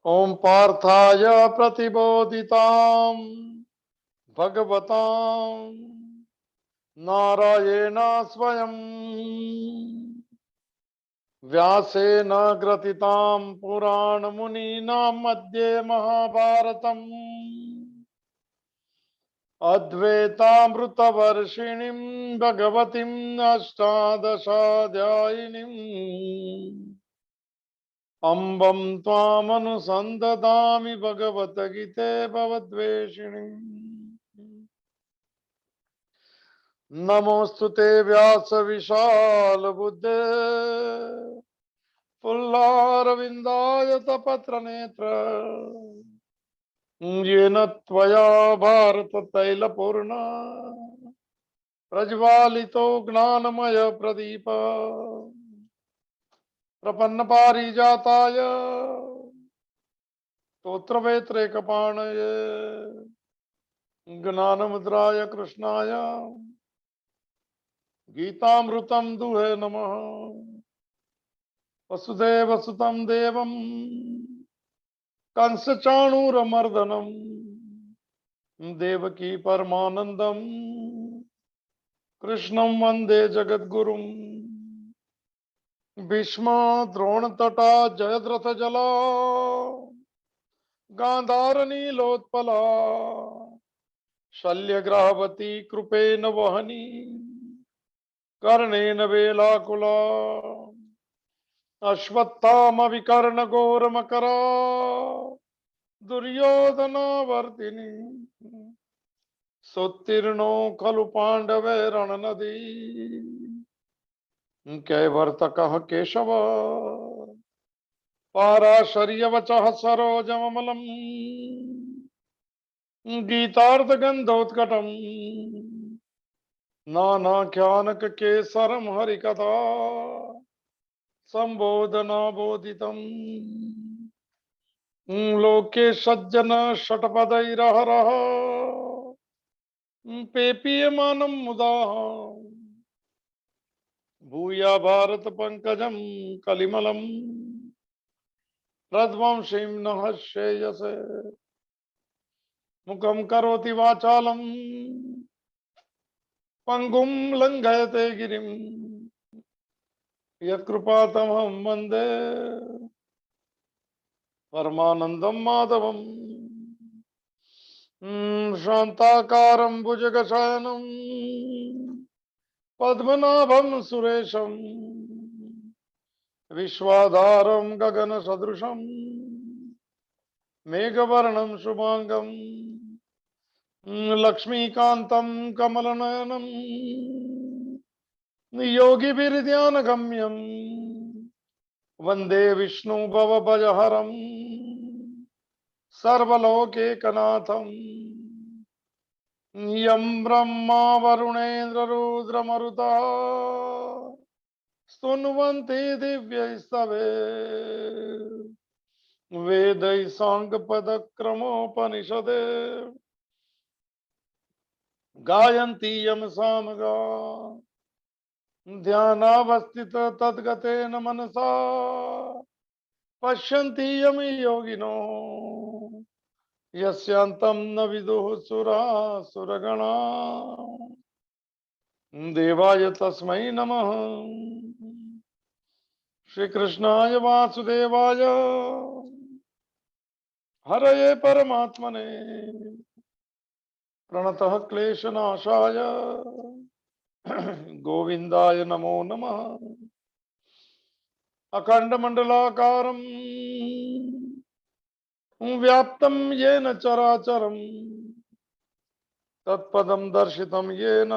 ओम पार्थाय प्रतिबोधिताम् भगवतां नारायण स्वयं व्यासेन ग्रथितां पुराणमुनीनां मध्ये महाभारतम् अद्वैतामृतवर्षिणीं भगवतीम् अष्टादशाध्यायिनीम् अम्बं त्वामनुसन्दधामि भगवद्गीते भवद्वेषिणीम्। नमोऽस्तुते व्यास विशाल बुद्धे फुल्लारविन्दायतपत्र नेत्र येन त्वया भारत तैलपूर्ण प्रज्वालितो ज्ञानमय प्रदीप प्रपन्न पारिजाताय स्तोत्रवेत्रैकपाणये ज्ञानमुद्राय कृष्णाय गीतामृतं दुहे नमः। वसुदेव सुतं देवं कंसचाणूरमर्दनं देवकी परमानंदं कृष्णं वंदे जगद्गुरुं। भीष्म द्रोणतटा जयद्रथजला गांधारनीलोत्पला शल्यग्राहवती कृपेन वहनी कर्णेन वेलाकुला अश्वत्थामविकर्णघोरमकरा दुर्योधनावर्तिनी सोत्तीर्णो खलु पाण्डवे रणनदी कैवर्तकः केशव पाराशर्यवचः सरोजममलम् गीतार्थगन्धोत्कटम् नानाख्यानककेसरं हरिकथा संबोधना बोधितम्। लोके सज्जन षट्पदैरहरः पेपीयमानं मुदा भूया भारत पंकजं कलिमलं रध्वंसीं नः श्रेयसे। मुखं करोति वाचालं पंगुं लंघयते गिरिं यत्कृपातमहं वन्दे परमानन्दं माधवम्। शान्ताकारं भुजगशयनं पद्मनाभं सुरेशं विश्वाधारं गगनसदृशं मेघवर्णं शुभांगं लक्ष्मीकान्तं कमलनयनं योगिभिर्ध्यानगम्यं वन्दे विष्णु भवभयहरं सर्वलोकैकनाथं। यं ब्रह्मा वरुणेन्द्र रुद्रमरुता स्तुन्वन्ति दिव्यैस्तवे वेदैः साङ्गपदक्रमोपनिषदे गायन्ति यं सामगा ध्यानावस्थित तद्गतेन मनसा पश्यन्ति यं योगिनो यस्यान्तं न विदुः सुरासुरगणा। देवाय तस्मै नमः। श्रीकृष्णाय वासुदेवाय हरये परमात्मने प्रणतः क्लेशनाशाय गोविंदाय नमो नमः। अखंडमंडलाकारं व्याप्तं येन चराचरं तत्पदं दर्शितं येन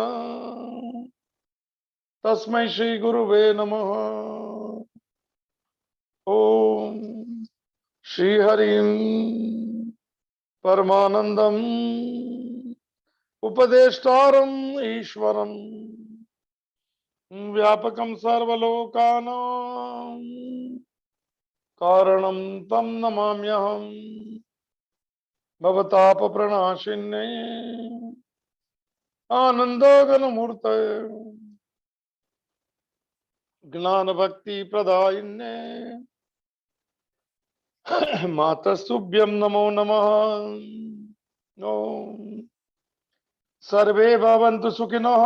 तस्मै श्री गुरुवे नमः। ओम श्री हरिं परमानंदं उपदेष्टारं ईश्वरं व्यापकं सर्वलोकानां कारणं तं नमाम्यहम्। भवतापप्रणाशिन्ये आनन्दघनमूर्तये ज्ञान भक्ति प्रदायिन्ने मातस्तुभ्यं नमो नमः। ओम सर्वे भवन्तु सुखिनः,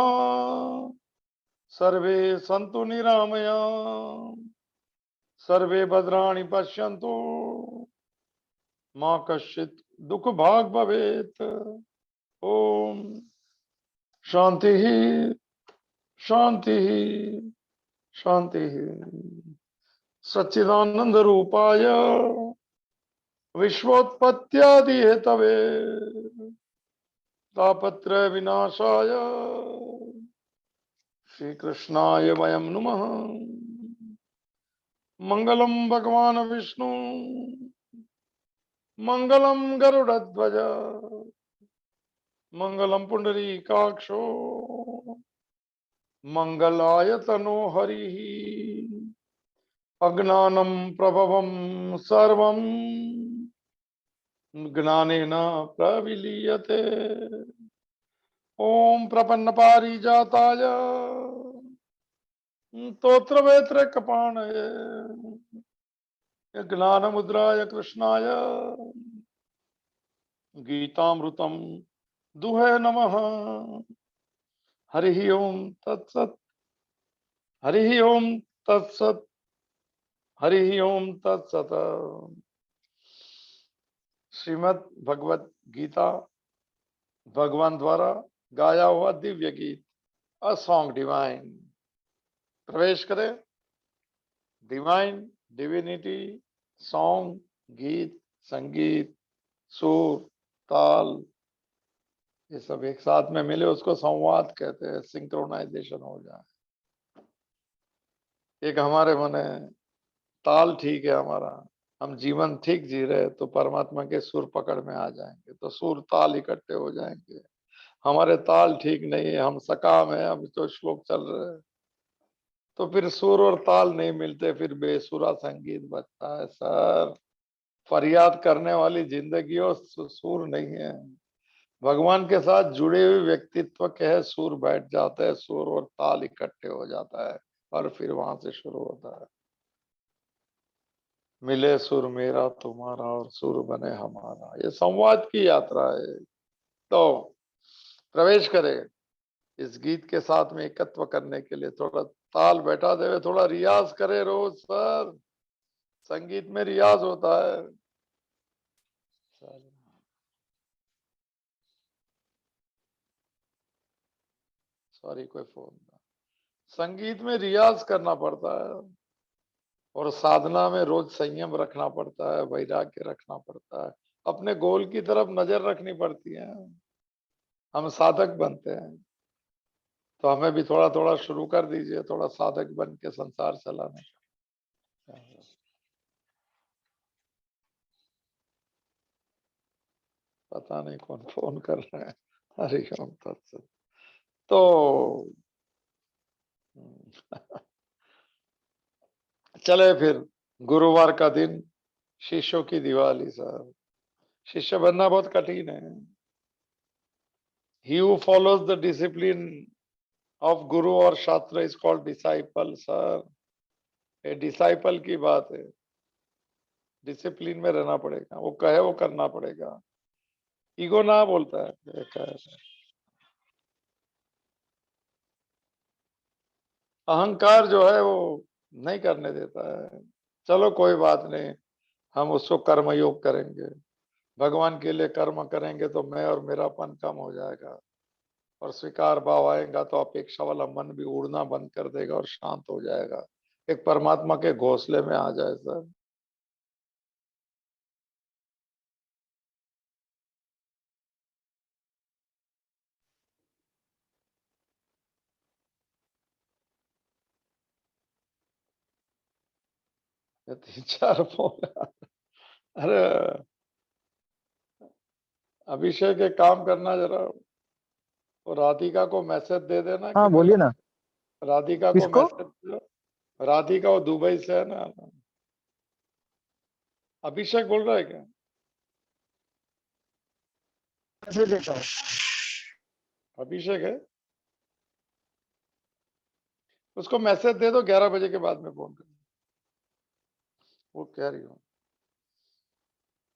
सर्वे सन्तु निरामयाः, सर्वे भद्राणि पश्यन्तु, मा कश्चित् दुःख भाग् भवेत्। ओम शांति शांति शांति। सच्चिदानंद रूपाय विश्वोत्पत्त्यादि हेतवे तापत्रय विनाशाय श्री कृष्णाय वयं नमः। मंगलम भगवान विष्णु, मंगलम गरुड़ध्वज, मंगलम पुंडरीकाक्षो, मंगलाय तनो हरिः। अज्ञानं प्रभवं सर्वं ज्ञानेन प्रविलीयते। ओम प्रपन्न पारिजाताय स्तोत्रवेत्र कपाणये ज्ञानमुद्राय कृष्णाय गीतामृतं दुहे नमः। हरि ओम तत्सत्, हरि ओम तत्सत्, हरि ओम तत्सत्। श्रीमद् भगवत गीता भगवान द्वारा गाया हुआ दिव्य गीत, अ सॉन्ग डिवाइन। प्रवेश करें। डिवाइन, डिविनिटी, सॉन्ग, गीत, संगीत, सुर, ताल, ये सब एक साथ में मिले उसको संवाद कहते हैं। सिंक्रोनाइजेशन हो जाए। एक हमारे मने ताल ठीक है हमारा, हम जीवन ठीक जी रहे तो परमात्मा के सुर पकड़ में आ जाएंगे, तो सुर ताल इकट्ठे हो जाएंगे। हमारे ताल ठीक नहीं है, हम सकाम है, अभी तो श्लोक चल रहे हैं, तो फिर सुर और ताल नहीं मिलते, फिर बेसुरा संगीत बजता है। सर फरियाद करने वाली जिंदगी और सुर नहीं है। भगवान के साथ जुड़े हुए व्यक्तित्व के है सुर बैठ जाते हैं, सुर और ताल इकट्ठे हो जाता है और फिर वहां से शुरू होता है। मिले सुर मेरा तुम्हारा और सुर बने हमारा, ये संवाद की यात्रा है। तो प्रवेश करें इस गीत के साथ में एकत्व करने के लिए। थोड़ा ताल बैठा देवे, थोड़ा रियाज करे रोज। सर संगीत में रियाज होता है। सॉरी कोई फोन। संगीत में रियाज करना पड़ता है और साधना में रोज संयम रखना पड़ता है, वैराग्य रखना पड़ता है, अपने गोल की तरफ नजर रखनी पड़ती है। हम साधक बनते हैं, तो हमें भी थोड़ा थोड़ा शुरू कर दीजिए, थोड़ा साधक बन के संसार चलाने का। पता नहीं कौन फोन कर रहे हैं। हरि ओम तत्सत। तो चले फिर, गुरुवार का दिन, शिष्यों की दिवाली। सर शिष्य बनना बहुत कठिन है। He who follows the discipline of guru और शास्त्र is called disciple। सर ये डिसाइपल की बात है। डिसिप्लिन में रहना पड़ेगा, वो कहे वो करना पड़ेगा। ईगो ना बोलता है, अहंकार जो है वो नहीं करने देता है। चलो कोई बात नहीं, हम उसको कर्म योग करेंगे, भगवान के लिए कर्म करेंगे तो मैं और मेरापन कम हो जाएगा और स्वीकार भाव आएगा तो अपेक्षा वाला मन भी उड़ना बंद कर देगा और शांत हो जाएगा, एक परमात्मा के घोंसले में आ जाए। सर ये 3-4 फोन। अरे अभिषेक एक काम करना जरा, वो राधिका को मैसेज दे देना कि हाँ मैं, बोलिए ना। राधिका को किसको? मैसेज दो। राधिका वो दुबई से है ना। अभिषेक बोल रहा है क्या? मैसेज देता हूँ। अभिषेक है। उसको मैसेज दे दो 11 बजे के बाद में फोन कर, वो कह रही हूँ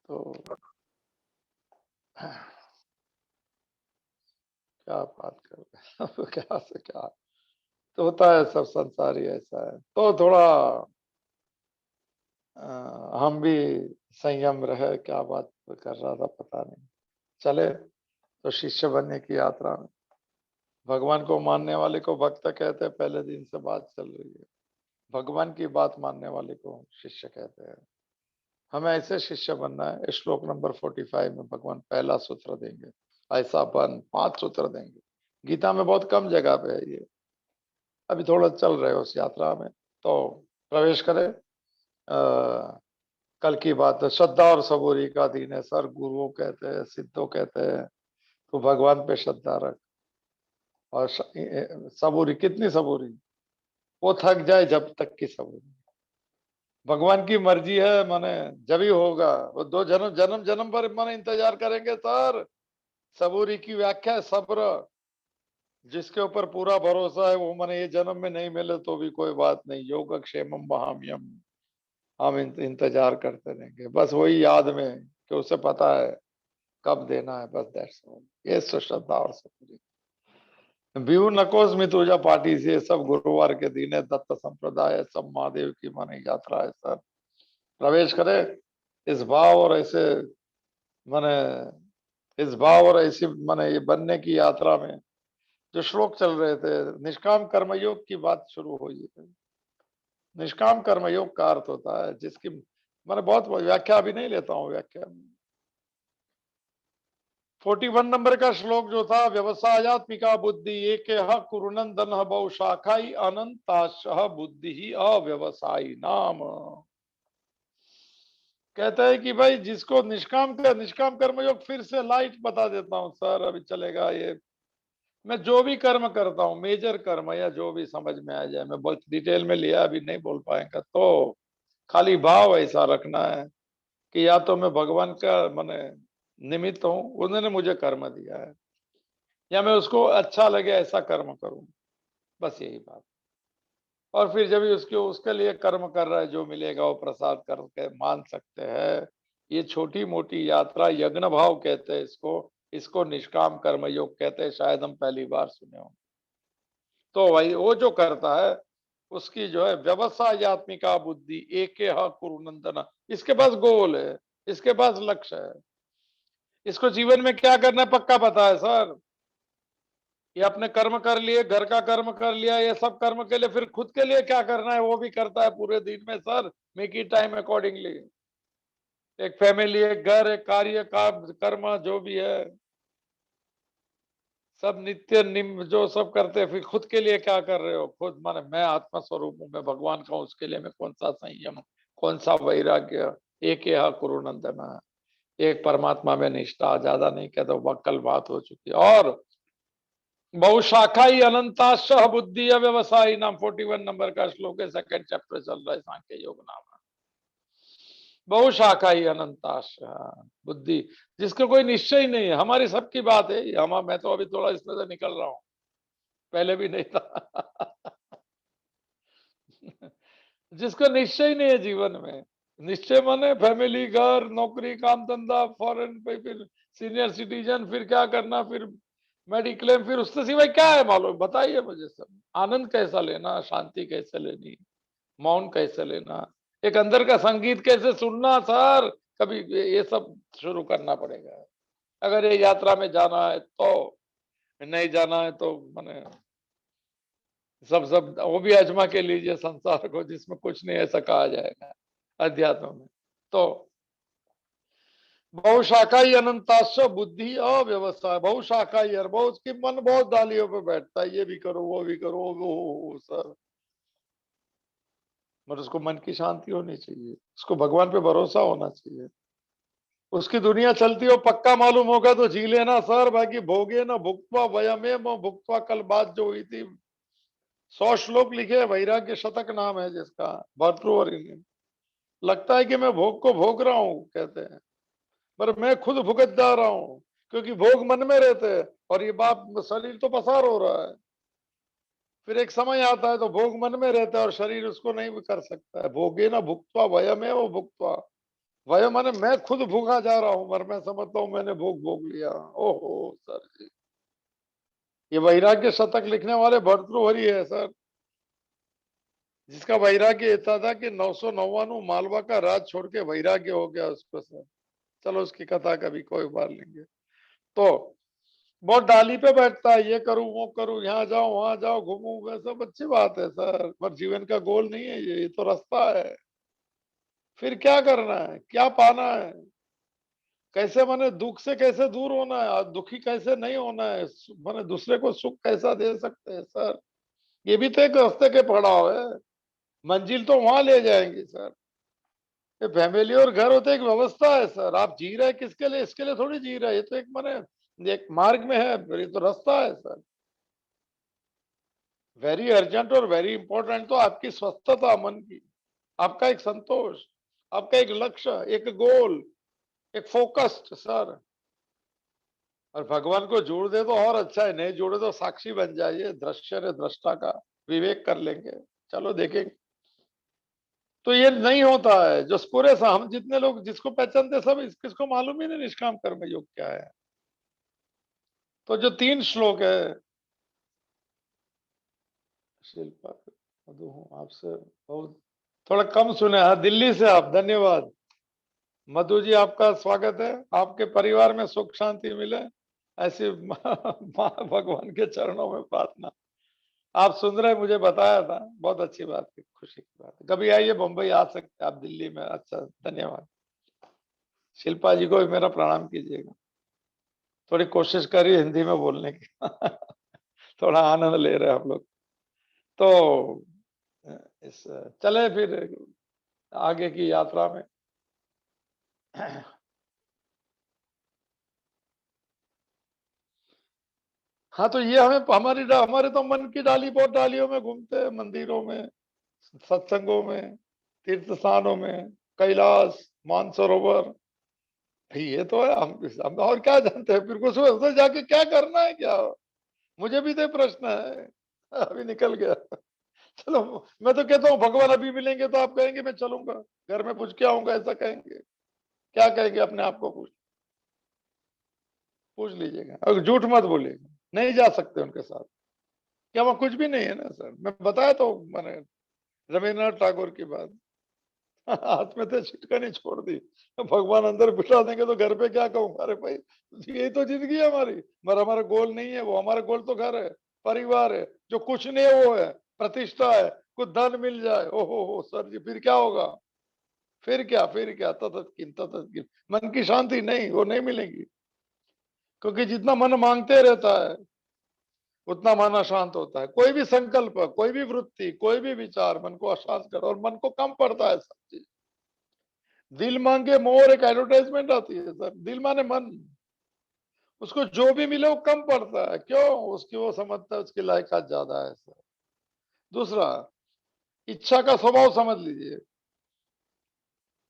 तो क्या बात कर रहे हैं क्या से क्या, तो होता है, सब संसार ही ऐसा है। तो थोड़ा हम भी संयम रहे, क्या बात कर रहा था पता नहीं, चले तो शिष्य बनने की यात्रा में। भगवान को मानने वाले को भक्त कहते हैं, पहले दिन से बात चल रही है। भगवान की बात मानने वाले को शिष्य कहते हैं। हमें ऐसे शिष्य बनना है। श्लोक नंबर 45 में भगवान पहला सूत्र देंगे, ऐसा बन, 5 सूत्र देंगे। गीता में बहुत कम जगह पे है ये, अभी थोड़ा चल रहे हो उस यात्रा में, तो प्रवेश करें। कल की बात है, श्रद्धा और सबूरी का दिन है सर, गुरुओं कहते हैं, सिद्धों कहते हैं, तो भगवान पे श्रद्धा रख। और सबूरी, कितनी सबूरी, वो थक जाए जब तक की सबूरी। भगवान की मर्जी है, माने जब ही होगा। वो 2 जन्म जन्म जन्म पर माने इंतजार करेंगे सर। सबूरी की व्याख्या है सब्र, जिसके ऊपर पूरा भरोसा है वो, माने ये जन्म में नहीं मिले तो भी कोई बात नहीं, योगक्षेमम वहाम्यम, हम इंतजार करते रहेंगे, बस वही याद में कि उसे पता है कब देना है, बस दैट्स ऑल। ये श्रद्धा और सबूरी। व्यू नकोस में पूजा पार्टी से सब गुरुवार के दिन है, दत्त संप्रदाय सब महादेव की माने यात्रा है सर। प्रवेश करे इस भाव और ऐसे माने, इस भाव और ऐसी माने ये बनने की यात्रा में। जो श्लोक चल रहे थे, निष्काम कर्मयोग की बात शुरू हुई है। निष्काम कर्मयोग का अर्थ होता है जिसकी मैंने बहुत व्याख्या अभी नहीं लेता हूँ व्याख्या। 41 नंबर का श्लोक जो था, व्यवसायत्मिका बुद्धि एक कुरुनंदन बहु शाखाई अनंताश बुद्धि ही अव्यवसायी नाम। कहता है कि भाई जिसको निष्काम कर्मयोग, फिर से लाइट बता देता हूँ सर, अभी चलेगा ये। मैं जो भी कर्म करता हूँ, मेजर कर्म या जो भी समझ में आ जाए, मैं बहुत डिटेल में लिया अभी नहीं बोल पाएगा, तो खाली भाव ऐसा रखना है कि या तो मैं भगवान का माने निमित्त हूँ, उन्होंने मुझे कर्म दिया है, या मैं उसको अच्छा लगे ऐसा कर्म करूं, बस यही बात। और फिर जब भी उसके उसके लिए कर्म कर रहा है, जो मिलेगा वो प्रसाद करके मान सकते हैं। ये छोटी मोटी यात्रा यज्ञ भाव कहते हैं इसको, इसको निष्काम कर्म योग कहते हैं, शायद हम पहली बार सुने हो। तो वही वो जो करता है उसकी जो है व्यवसायत्मिका बुद्धि एक कुरुनंदन, इसके पास गोल है, इसके पास लक्ष्य है, इसको जीवन में क्या करना है पक्का पता है सर। ये अपने कर्म कर लिए, घर का कर्म कर लिया, ये सब कर्म के लिए फिर खुद के लिए क्या करना है वो भी करता है पूरे दिन में sir. Make it time accordingly. एक फैमिली, एक घर, एक कार्य का कर्म जो भी है, सब नित्य निम जो सब करते हैं, फिर खुद के लिए क्या कर रहे हो, खुद माने मैं आत्मा स्वरूप हूँ, मैं भगवान का हूँ, उसके लिए मैं कौन सा संयम, कौन सा वैराग्य। एक यह कुरुनंदन, एक परमात्मा में निष्ठा, ज्यादा नहीं कहते, वक्कल बात हो चुकी। और बहुशाखाई अनंताश बुद्धि व्यवसायी नाम, 41 नंबर का श्लोक है, सेकंड चैप्टर चल रहा है सांख्य योग नाम। बहुशाखाई अनंताश बुद्धि, जिसका कोई निश्चय नहीं है। हमारी सबकी बात है, हम मैं तो अभी थोड़ा इसमें से निकल रहा हूँ, पहले भी नहीं था जिसको निश्चय नहीं है जीवन में, निश्चय माने फैमिली, घर, नौकरी, काम धंधा, फॉरेन पे, फिर सीनियर सिटीजन, फिर क्या करना, फिर मेडिक्लेम, फिर उससे सिवाय क्या है मालूम, बताइए मुझे सब। आनंद कैसा लेना, शांति कैसे लेनी, मौन कैसे लेना, एक अंदर का संगीत कैसे सुनना सर, कभी ये सब शुरू करना पड़ेगा अगर ये यात्रा में जाना है तो। नहीं जाना है तो माने सब सब वो भी आजमा के लीजिए संसार को, जिसमें कुछ नहीं ऐसा कहा जाएगा अध्यात्म में। तो बहुशाखाई अनंताश बुद्धि अव्यवस्था, बहुशाखाई और बहुत की मन बहुत डालियों पे बैठता है, ये भी करो वो भी करो, वो सर। मगर उसको मन की शांति होनी चाहिए, उसको भगवान पे भरोसा होना चाहिए, उसकी दुनिया चलती हो पक्का मालूम होगा तो जी लेना सर। बाकी भोगे ना भुक्तवा वयमे भुक्तवा, कल बात जो हुई थी, 100 श्लोक लिखे, वैराग्य शतक नाम है जिसका, भरतृहरि ने। लगता है कि मैं भोग को भोग रहा हूं कहते हैं, पर मैं खुद भुगत जा रहा हूं, क्योंकि भोग मन में रहते हैं और ये बाप शरीर तो पसार हो रहा है। फिर एक समय आता है तो भोग मन में रहता है और शरीर उसको नहीं भी कर सकता है। भोगे ना भुक्त्वा वयम है वो भुक्त्वा, वयम माने मैं खुद भूखा जा रहा हूं, पर मैं समझता हूं मैंने भोग भोग लिया। ओहो सर जी, ये वैराग्य शतक लिखने वाले भर्तृहरि है सर, जिसका वैराग्य इतना था कि 999 मालवा का राज छोड़ के वैराग्य हो गया उसको सर। चलो उसकी कथा कभी कोई बार लेंगे। तो बहुत डाली पे बैठता है, ये करूं वो करूं, यहाँ जाओ वहां जाओ घूमू, वह सब अच्छी बात है सर, पर जीवन का गोल नहीं है ये तो रास्ता है। फिर क्या करना है, क्या पाना है, कैसे माने दुख से कैसे दूर होना है और दुखी कैसे नहीं होना है, माने दूसरे को सुख कैसा दे सकते हैं सर। ये भी तो एक रास्ते के पड़ाव है, मंजिल तो वहां ले जाएंगे सर। ये फैमिली और घर होते एक व्यवस्था है सर, आप जी रहे हैं किसके लिए, इसके लिए थोड़ी जी रहे हैं, ये तो एक माने एक मार्ग में है, ये तो रास्ता है सर। वेरी अर्जेंट और वेरी इंपॉर्टेंट तो आपकी स्वस्थता मन की, आपका एक संतोष, आपका एक लक्ष्य, एक गोल, एक फोकस्ड सर। और भगवान को जोड़ दे तो और अच्छा है, नहीं जोड़े तो साक्षी बन जाइए, दृश्य रे दृष्टा का विवेक कर लेंगे। चलो देखेंगे। तो ये नहीं होता है जो पूरे हम जितने लोग जिसको पहचानते सब किसको मालूम ही नहीं निष्काम कर्म योग क्या है। तो जो 3 श्लोक है, शिल्पा मधु हूँ आपसे बहुत थोड़ा कम सुने। हाँ दिल्ली से आप, धन्यवाद मधु जी, आपका स्वागत है। आपके परिवार में सुख शांति मिले, ऐसी भगवान के चरणों में प्रार्थना। आप सुन रहे, मुझे बताया था, बहुत अच्छी बात है, खुशी की बात है। कभी आइए मुंबई आ सकते हैं आप, दिल्ली में। अच्छा धन्यवाद। शिल्पा जी को भी मेरा प्रणाम कीजिएगा। थोड़ी कोशिश करिए हिंदी में बोलने की थोड़ा आनंद ले रहे हैं हम लोग। तो इस चले फिर आगे की यात्रा में। हाँ तो ये हमें हमारे तो मन की डाली बहुत डालियों में घूमते हैं, मंदिरों में, सत्संगों में, तीर्थ स्थानों में, कैलाश, मानसरोवर, ये तो है। हम और क्या जानते हैं, फिर कुछ उधर जाके क्या करना है क्या, मुझे भी तो प्रश्न है। अभी निकल गया। चलो, मैं तो कहता हूँ भगवान अभी मिलेंगे तो आप कहेंगे मैं चलूंगा, घर में पूछ के आऊंगा, ऐसा कहेंगे। क्या कहेंगे, अपने आप को पूछ लीजिएगा और झूठ मत बोलिएगा, नहीं जा सकते उनके साथ। क्या वहां कुछ भी नहीं है ना सर, मैं बताया तो मैंने रविन्द्रनाथ टैगोर की बात। हाथ में तो छिटकनी छोड़ दी, भगवान अंदर बिठा देंगे तो घर पे क्या कहूँ, अरे भाई यही तो जिंदगी है हमारी, मगर हमारा गोल नहीं है वो, हमारा गोल तो घर है, परिवार है, जो कुछ नहीं है वो है प्रतिष्ठा है, कुछ धन मिल जाए, ओहो हो सर जी, फिर क्या होगा, फिर क्या ततत किम ततत किम, मन की शांति नहीं, वो नहीं मिलेगी। क्योंकि जितना मन मांगते रहता है उतना मन अशांत होता है। कोई भी संकल्प, कोई भी वृत्ति, कोई भी विचार मन को अशांत कर, और मन को कम पड़ता है सब चीज। दिल मांगे मोर एक एडवर्टाइजमेंट आती है सर, दिल माने मन, उसको जो भी मिले वो कम पड़ता है, क्यों, उसकी वो समझता है उसकी लायकात ज्यादा है सर। दूसरा, इच्छा का स्वभाव समझ लीजिए।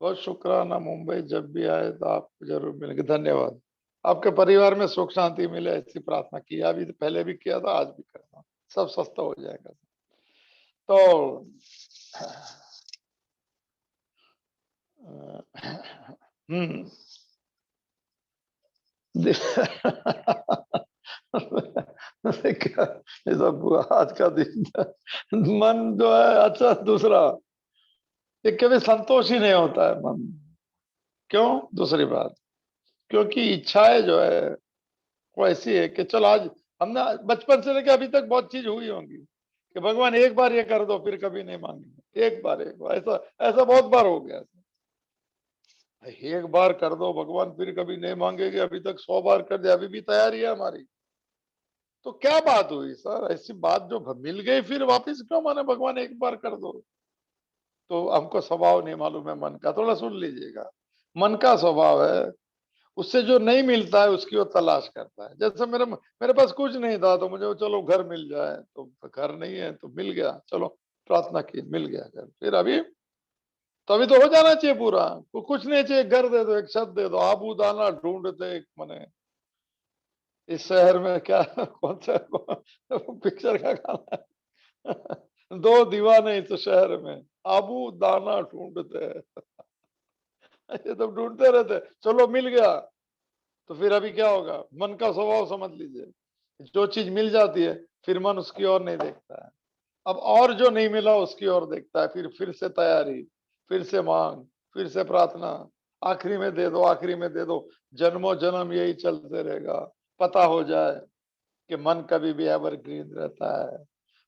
बहुत शुक्राना, मुंबई जब भी आए तो आप जरूर मिलेंगे, धन्यवाद। आपके परिवार में सुख शांति मिले ऐसी प्रार्थना की, अभी तो पहले भी किया था, आज भी करता हूँ, सब सस्ता हो जाएगा। तो हम्म क्या, ये सब आज का दिन था। मन जो है, अच्छा दूसरा, ये कभी संतोष ही नहीं होता है मन। क्यों, दूसरी बात, क्योंकि इच्छाएं जो है वो ऐसी है कि चलो आज हमने बचपन से लेकर अभी तक बहुत चीज हुई होंगी कि भगवान एक बार ये कर दो फिर कभी नहीं मांगेंगे, एक बार ऐसा, ऐसा बहुत बार हो गया। एक बार कर दो भगवान फिर कभी नहीं मांगेंगे, अभी तक 100 बार कर दिया, अभी भी तैयारी है हमारी। तो क्या बात हुई सर, ऐसी बात जो मिल गई फिर वापस क्यों माने, भगवान एक बार कर दो। तो हमको स्वभाव नहीं मालूम है मन का, थोड़ा सुन लीजिएगा। मन का स्वभाव है, उससे जो नहीं मिलता है उसकी वो तलाश करता है। जैसे मेरे मेरे पास कुछ नहीं था तो मुझे चलो घर मिल जाए, तो घर नहीं है तो मिल गया, चलो प्रार्थना की मिल गया घर, फिर अभी तो अभी तो हो जाना चाहिए पूरा। कुछ नहीं चाहिए, घर दे दो, एक छत दे दो, आबू दाना ढूंढते एक मने इस शहर में क्या कौन सा पिक्चर का गाना है, दो दीवाने इस शहर में आबू दाना ढूंढते हैं। ये तो ढूंढते रहते हैं। चलो मिल गया तो फिर अभी क्या होगा, मन का स्वभाव समझ लीजिए, जो चीज मिल जाती है फिर मन उसकी ओर नहीं देखता है। अब और जो नहीं मिला उसकी ओर देखता है, फिर से तैयारी, फिर से मांग, फिर से प्रार्थना, आखिरी में दे दो, आखिरी में दे दो। जन्मों जन्म यही चलते रहेगा। पता हो जाए कि मन कभी भी एवरग्रीन रहता है,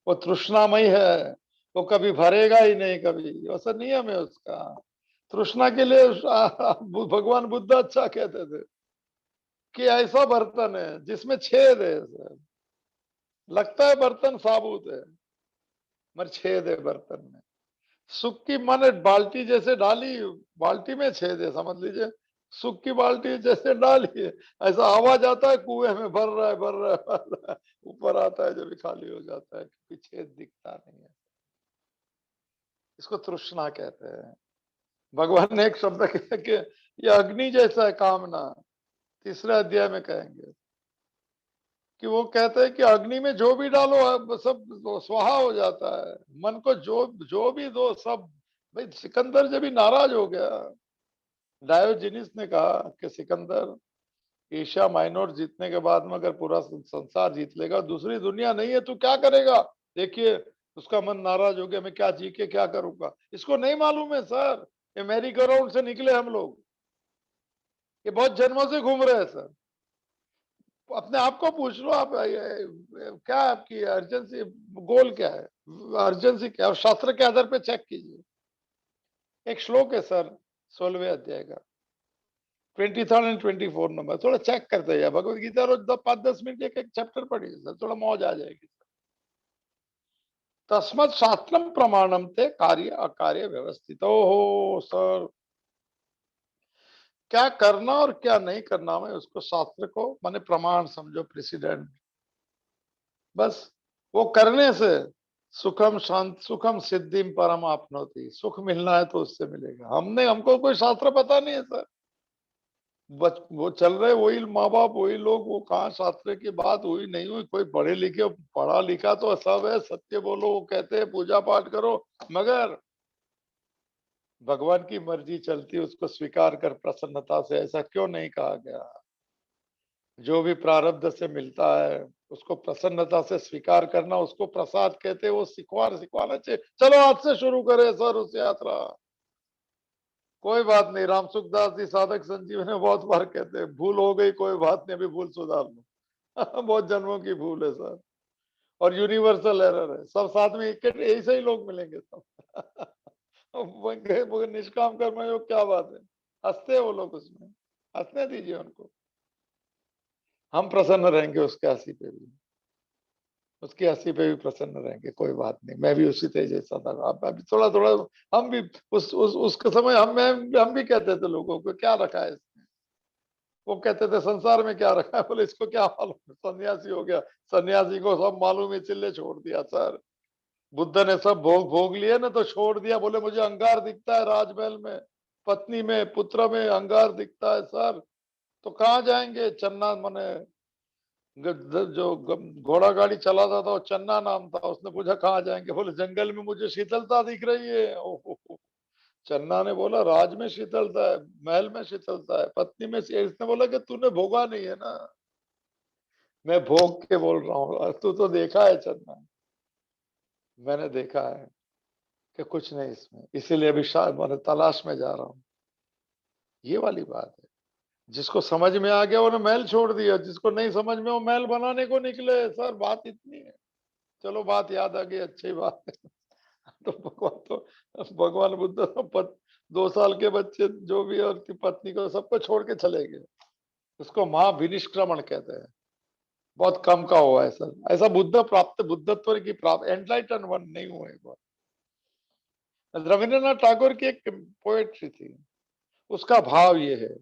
वो तृष्णामय है, वो कभी भरेगा ही नहीं कभी, ऐसा नियम है उसका। तृष्णा के लिए भगवान बुद्ध अच्छा कहते थे कि ऐसा बर्तन है जिसमें छेद है सर। लगता है बर्तन साबुत है मगर छेद है बर्तन में। सुख की माने बाल्टी जैसे डाली, बाल्टी में छेद है समझ लीजिए। सुख की बाल्टी जैसे डाली है, ऐसा हवा जाता है कुएं में, भर रहा है भर रहा है भर रहा है, ऊपर आता है जब भी खाली हो जाता है क्योंकि छेद दिखता नहीं है। इसको तृष्णा कहते हैं। भगवान ने एक शब्द कहा कि ये अग्नि जैसा है कामना, तीसरे अध्याय में कहेंगे कि वो कहते हैं कि अग्नि में जो भी डालो सब स्वाहा हो जाता है। मन को जो जो भी दो सब। भाई सिकंदर जब भी नाराज हो गया, डायोजिनिस ने कहा कि सिकंदर, एशिया माइनर जीतने के बाद में अगर पूरा संसार जीत लेगा, दूसरी दुनिया नहीं है, तू क्या करेगा? देखिए उसका मन नाराज हो गया, मैं क्या जी के क्या करूंगा। इसको नहीं मालूम है सर, ये मैरी ग्राउंड से निकले हम लोग, ये बहुत जन्मों से घूम रहे हैं सर। अपने आप को पूछ लो आप, क्या आपकी अर्जेंसी, गोल क्या है, अर्जेंसी क्या है, और शास्त्र के आधार पे चेक कीजिए। एक श्लोक है सर 16वें अध्याय का, 23rd एंड 24 नंबर, थोड़ा चेक करते हैं। भगवत गीता रोज 5-10 मिनट एक एक चैप्टर पढ़िए सर, थोड़ा मौज आ जाएगी। तस्मत् शास्त्रम प्रमाणम थे कार्य अकार्य व्यवस्थित हो सर। क्या करना और क्या नहीं करना में उसको शास्त्र को माने प्रमाण समझो, प्रेसिडेंट। बस वो करने से सुखम शांत सुखम सिद्धिम परम आपनोति, सुख मिलना है तो उससे मिलेगा। हमको कोई शास्त्र पता नहीं है सर। वो चल रहे वही माँ बाप वही लोग, वो कहाँ शास्त्र की बात हुई नहीं हुई, कोई पढ़े लिखे पढ़ा लिखा तो सब है, सत्य बोलो वो कहते हैं, पूजा पाठ करो, मगर भगवान की मर्जी चलती है उसको स्वीकार कर प्रसन्नता से। ऐसा क्यों नहीं कहा गया? जो भी प्रारब्ध से मिलता है उसको प्रसन्नता से स्वीकार करना, उसको प्रसाद कहते हैं। वो सिखवाना चाहिए। चलो आज से शुरू करें सर उस यात्रा। कोई बात नहीं, राम सुखदास जी साधक संजीव ने बहुत बार कहते हैं भूल हो गई कोई बात नहीं, अभी भूल सुधार लो। बहुत जन्मों की भूल है सर, और यूनिवर्सल एरर है। सब साथ में ऐसे ही लोग मिलेंगे सब। वो निष्काम कर्म योग क्या बात है, हंसते हैं वो लोग उसमें, हंसने दीजिए उनको। हम प्रसन्न रहेंगे उसके हंसी पे भी, उसकी हंसी पे भी प्रसन्न रहेंगे। कोई बात नहीं, मैं भी उसी तेज जैसा था। अब अभी थोड़ा थोड़ा हम भी उसके समय हम भी कहते थे लोगों को क्या रखा है इसमें। वो कहते थे संसार में क्या रखा है, बोले इसको क्या मालूम, सन्यासी हो गया। सन्यासी को सब मालूम, इसीलिए छोड़ दिया सर। बुद्ध ने सब भोग भोग लिए ना तो छोड़ दिया। बोले मुझे अंगार दिखता है राजमहल में, पत्नी में, पुत्र में अंगार दिखता है सर। तो कहाँ जाएंगे? चन्ना मने जो घोड़ा गाड़ी चलाता था वो चन्ना नाम था, उसने पूछा कहाँ जाएंगे, बोले जंगल में मुझे शीतलता दिख रही है। ओहो। चन्ना ने बोला राज में शीतलता है, महल में शीतलता है, पत्नी में इसने बोला कि तूने भोगा नहीं है ना। मैं भोग के बोल रहा हूँ, तू तो देखा है चन्ना। मैंने देखा है कि कुछ नहीं इसमें, इसीलिए अभी मैंने तलाश में जा रहा हूँ। ये वाली बात है। जिसको समझ में आ गया उन्होंने महल छोड़ दिया, जिसको नहीं समझ में वो महल बनाने को निकले सर। बात इतनी है। चलो बात याद आ गई, अच्छी बात है। भगवान बुद्ध तो 2 साल के बच्चे जो भी और की पत्नी को सबको छोड़ के चले गए। उसको महाविनिष्क्रमण कहते हैं। बहुत कम का हुआ है सर ऐसा। बुद्धत्व की प्राप्त एनलाइटन वन नहीं हुए। रविंद्रनाथ टैगोर की एक पोएट्री थी, उसका भाव ये है।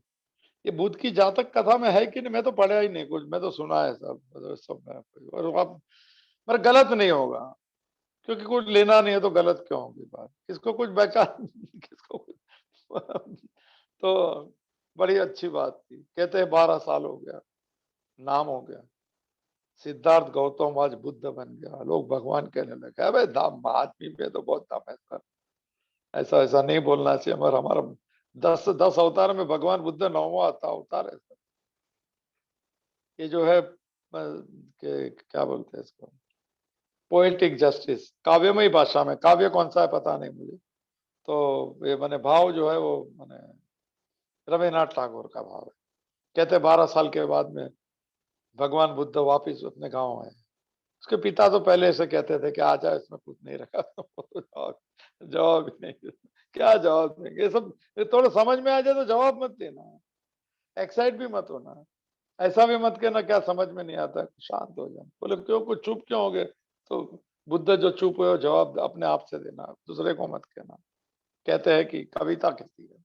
ये बुद्ध की जातक कथा में है कि नहीं मैं तो पढ़ा ही नहीं कुछ, मैं तो सुना है सब। और अब पर गलत नहीं होगा, क्योंकि कुछ लेना नहीं है तो गलत क्यों होगी बात, किसको कुछ बेकार किसको कुछ। तो बड़ी अच्छी बात थी। कहते हैं 12 साल हो गया, नाम हो गया, सिद्धार्थ गौतम आज बुद्ध बन गया, लोग भगवान कहने लगे। भाई दाम आदमी में तो बहुत दम है सर, ऐसा ऐसा नहीं बोलना चाहिए। मगर हमारा 10 अवतार में भगवान बुद्ध 9वां अवतार है सर। ये जो है क्या बोलते हैं इसको, पोएटिक जस्टिस, काव्यमयी भाषा में, काव्य कौन सा है पता नहीं मुझे, तो ये मैंने भाव जो है वो मैंने रविन्द्रनाथ टैगोर का भाव है। कहते 12 साल के बाद में भगवान बुद्ध वापिस अपने गांव आए। उसके पिता तो पहले से कहते थे कि आ जाए, इसमें कुछ नहीं रखा। तो जवाब ही नहीं देते। क्या जवाब देंगे, ये सब ये थोड़ा समझ में आ जाए तो जवाब मत देना, एक्साइट भी मत होना, ऐसा भी मत कहना क्या समझ में नहीं आता, शांत हो जाए। बोले क्यों, कुछ चुप क्यों हो गए, तो बुद्ध जो चुप हुए जवाब अपने आप से देना, दूसरे को मत कहना। कहते हैं कि कविता कहती है,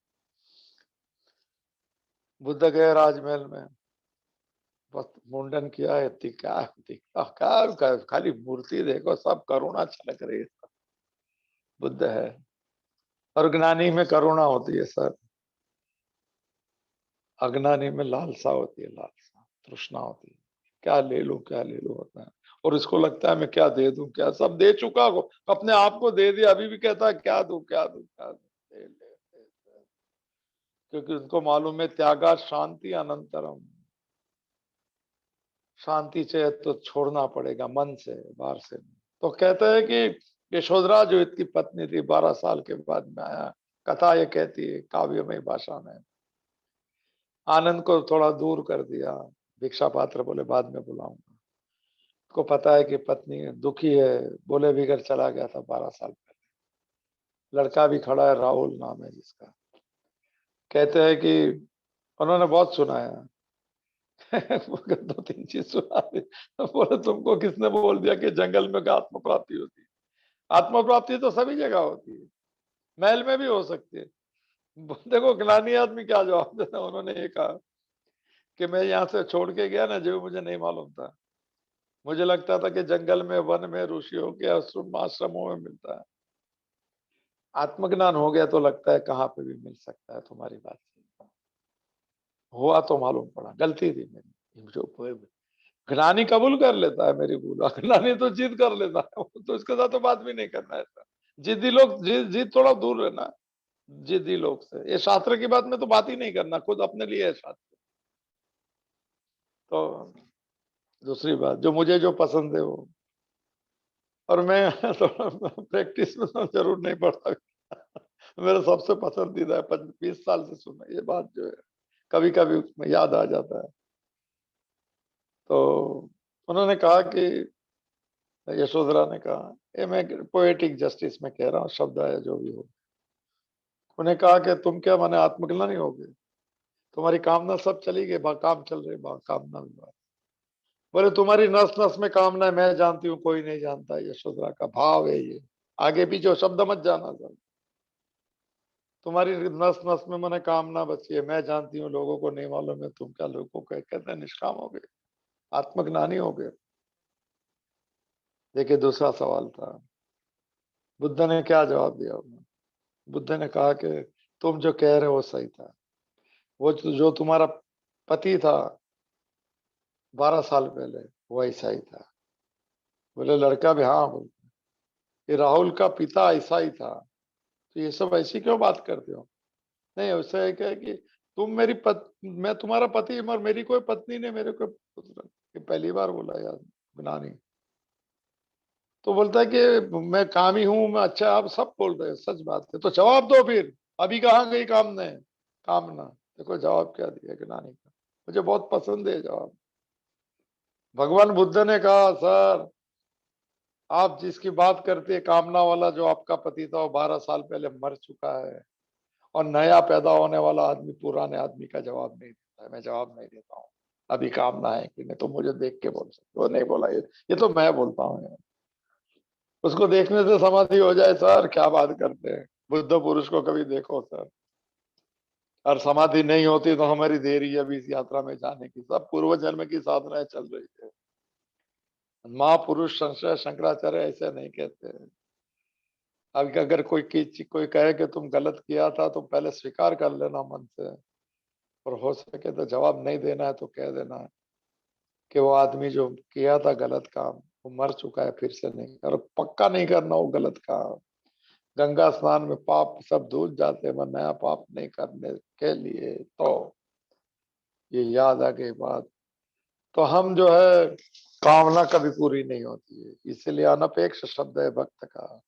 बुद्ध गए राजमहल में, बस मुंडन किया है, क्या खाली मूर्ति देखो, सब करुणा छलक रही है। बुद्ध है, और ज्ञानी में करुणा होती है सर, अज्ञानी में लालसा होती है, लालसा तृष्णा होती है, क्या ले लूं क्या ले लूं होता है। और इसको लगता है मैं क्या दे दूं, क्या सब दे चुका को, अपने आप को दे दिया, अभी भी कहता है क्या दूं क्या दूं क्या दूं, दे। क्योंकि उनको मालूम है त्यागा शांति अनंतरम, शांति चाहिए तो छोड़ना पड़ेगा मन से, बाहर से। तो कहते हैं कि यशोधरा जो इसकी पत्नी थी 12 साल के बाद में आया, कथा ये कहती है काव्यमय भाषा में, आनंद को थोड़ा दूर कर दिया, भिक्षा पात्र बोले बाद में बुलाऊंगा। को पता है कि पत्नी दुखी है, बोले बिगड़ चला गया था 12 साल पहले। लड़का भी खड़ा है, राहुल नाम है जिसका। कहते हैं कि उन्होंने बहुत सुनाया। 2-3 चीज सुना दी। तो बोले तुमको किसने बोल दिया कि जंगल में आत्म प्राप्ति होती है? आत्म प्राप्ति तो सभी जगह होती है, महल में भी हो सकती है। देखो ज्ञानी आदमी क्या जवाब देता, उन्होंने ये कहा कि मैं यहाँ से छोड़ के गया ना, जो मुझे नहीं मालूम था, मुझे लगता था कि जंगल में, वन में, ऋषियों के आश्रमों में मिलता है। आत्मज्ञान हो गया तो लगता है कहाँ पे भी मिल सकता है। तुम्हारी बात सही, हुआ तो मालूम पड़ा, गलती थी मेरी। जो ज्ञानी कबूल कर लेता है मेरी भूल, अज्ञानी तो जिद कर लेता है, तो इसके साथ तो बात भी नहीं करना है सर। जिद्दी लोग, जिद थोड़ा दूर रहना, जिद्दी लोग से। ये शास्त्र की बात में तो बात ही नहीं करना, खुद अपने लिए है शास्त्र। तो दूसरी बात, जो मुझे जो पसंद है वो, और मैं थोड़ा प्रैक्टिस में तो जरूर नहीं पढ़ता। मेरा सबसे पसंदीदा है, 20 साल से सुना ये बात जो है, कभी कभी उसमें याद आ जाता है। तो उन्होंने कहा कि, यशोधरा ने कहा, ये मैं पोएटिक जस्टिस में कह रहा हूँ, शब्द है जो भी हो। उन्हें कहा कि तुम क्या माने आत्मज्ञानी हो गए, तुम्हारी कामना सब चली गई, काम चल रही कामना विवाह। बोले तुम्हारी नस नस में कामना है, मैं जानती हूँ कोई नहीं जानता। यशोधरा का भाव है ये, आगे पीछे शब्द मत जाना सर। तुम्हारी नस नस में मैंने कामना बची है, मैं जानती हूँ, लोगों को नहीं मालूम है, तुम क्या लोगों को कहते हैं निष्काम हो गए, आत्मज्ञानी हो गए। देखिए दूसरा सवाल था, बुद्ध ने क्या जवाब दिया उन्हें? बुद्ध ने कहा कि तुम जो कह रहे हो वो सही था, वो जो तुम्हारा पति था 12 साल पहले, वो ऐसा ही था। बोले लड़का भी हाँ, बोल, ये राहुल का पिता ऐसा ही था, तो ये सब ऐसी क्यों बात करते हो? नहीं उससे है क्या कि तुम मैं तुम्हारा पति, मगर मेरी कोई पत्नी नहीं, मेरे कोई पुत्र नहीं। ये पहली बार बोला यार ज्ञानी। तो बोलता है कि मैं कामी हूं, मैं अच्छा, आप सब बोल रहे हैं सच बात है, तो जवाब दो फिर, अभी कहाँ गई कामना? देखो जवाब क्या दिया ज्ञानी का, मुझे बहुत पसंद है जवाब। भगवान बुद्ध ने कहा सर, आप जिसकी बात करते हैं कामना वाला, जो आपका पति था वो 12 साल पहले मर चुका है, और नया पैदा होने वाला आदमी पुराने आदमी का जवाब नहीं देता है। मैं जवाब नहीं देता हूँ अभी कामना है कि नहीं, तो मुझे देख के बोल सकते हो, नहीं बोला ये तो मैं बोलता हूँ यार। उसको देखने से समाधि हो जाए सर, क्या बात करते हैं। बुद्ध पुरुष को कभी देखो सर, और समाधि नहीं होती तो हमारी देरी है अभी इस यात्रा में जाने की, सब पूर्व जन्म की साधनाएं चल रही है। महापुरुष संशय शंकराचार्य ऐसे नहीं कहते हैं। अब अगर कोई कहे कि तुम गलत किया था, तो पहले स्वीकार कर लेना मन से, और हो सके तो जवाब नहीं देना है तो कह देना है। कि वो आदमी जो किया था गलत काम, वो मर चुका है, फिर से नहीं, और पक्का नहीं करना वो गलत काम। गंगा स्नान में पाप सब धुल जाते हैं, पर नया पाप नहीं करने के लिए तो ये याद आ गई बात। तो हम जो है, कामना कभी पूरी नहीं होती है, इसलिए अनपेक्ष शब्द है भक्त का।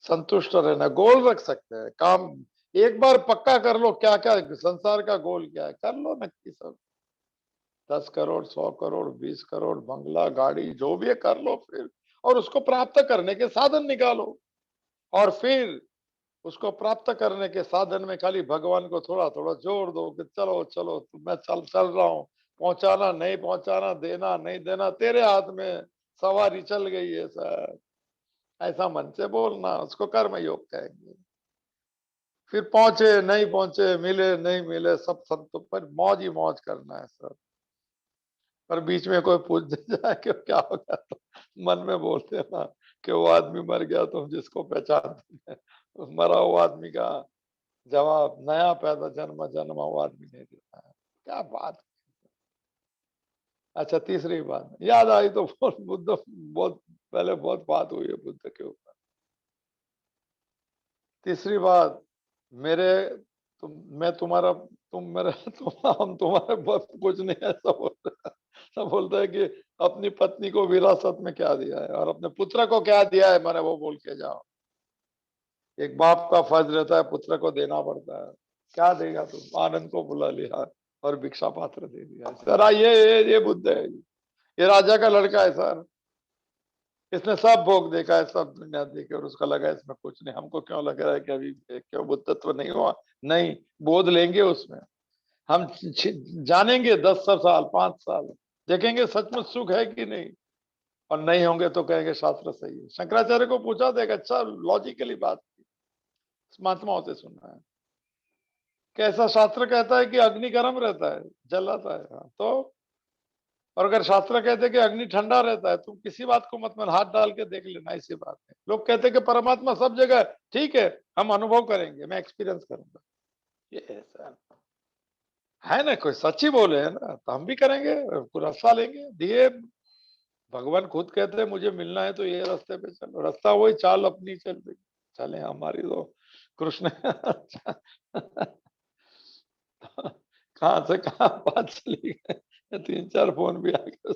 संतुष्ट रहना, गोल रख सकते हैं, काम एक बार पक्का कर लो, क्या क्या संसार का गोल क्या है, कर लो नक्की सब। 10 करोड़, 100 करोड़, 20 करोड़, बंगला, गाड़ी, जो भी है कर लो फिर, और उसको प्राप्त करने के साधन निकालो। और फिर उसको प्राप्त करने के साधन में खाली भगवान को थोड़ा थोड़ा जोड़ दो कि चलो चलो, तो मैं चल चल रहा हूँ, पहुंचाना नहीं पहुंचाना, देना नहीं देना तेरे हाथ में, सवारी चल गई है सर, ऐसा मन से बोलना, उसको कर्म योग कहेंगे। फिर पहुंचे नहीं पहुंचे, मिले नहीं मिले, सब संतों पर मौज ही मौज करना है सर। पर बीच में कोई पूछ जाए कि क्या हो गया, तो मन में बोलते हैं ना कि वो आदमी मर गया, तुम जिसको पहचानते हैं, उस मरा हुआ आदमी का जवाब नया पैदा जन्म जन्मा हुआ आदमी नहीं देता है। क्या बात। अच्छा, तीसरी बात याद आई तो बुद्ध, बहुत पहले बहुत बात हुई है बुद्ध के ऊपर। तीसरी बात, मेरे तुम मैं तुम्हारा, तुम मेरे हम तुम्हारे बहुत कुछ नहीं, ऐसा बोलते हैं। सब बोलता है कि अपनी पत्नी को विरासत में क्या दिया है और अपने पुत्र को क्या दिया है, मैंने वो बोल के जाओ। एक बाप का फर्ज रहता है, पुत्र को देना पड़ता है। क्या देगा तुम, आनंद को बुला लिया और भिक्षा पात्र दे दिया सर। ये बुद्ध है, ये राजा का लड़का है सर, इसने सब भोग देखा है, सब दुनिया देखी, और उसका लगा इसमें कुछ नहीं, हमको क्यों लग रहा है कि अभी क्यों बुद्धत्व नहीं हुआ। नहीं, बोध लेंगे उसमें, हम जानेंगे 10 साल 5 साल, देखेंगे सचमुच सुख है कि नहीं, और नहीं होंगे तो कहेंगे शास्त्र सही है। शंकराचार्य को पूछा देगा, अच्छा लॉजिकली बात की, महात्माओं से सुनना है, कैसा शास्त्र कहता है कि अग्नि गर्म रहता है, जलाता है, हाँ, तो और अगर शास्त्र कहते हैं कि अग्नि ठंडा रहता है, तुम किसी बात को मत, मन हाथ डाल के देख लेना, इसी बात है। लोग कहते हैं कि परमात्मा सब जगह है, ठीक है, हम अनुभव करेंगे, मैं एक्सपीरियंस करूंगा, ये ऐसा है ना, कोई सच्ची बोले है ना, तो हम भी करेंगे, रास्ता लेंगे दिए। भगवान खुद कहते हैं मुझे मिलना है तो ये रास्ते पे चलो, रास्ता वही, चाल अपनी चल रही, चले हमारी तो कृष्ण कहाँ से कहाँ बात चली गई, 3 4 फोन भी आ गए।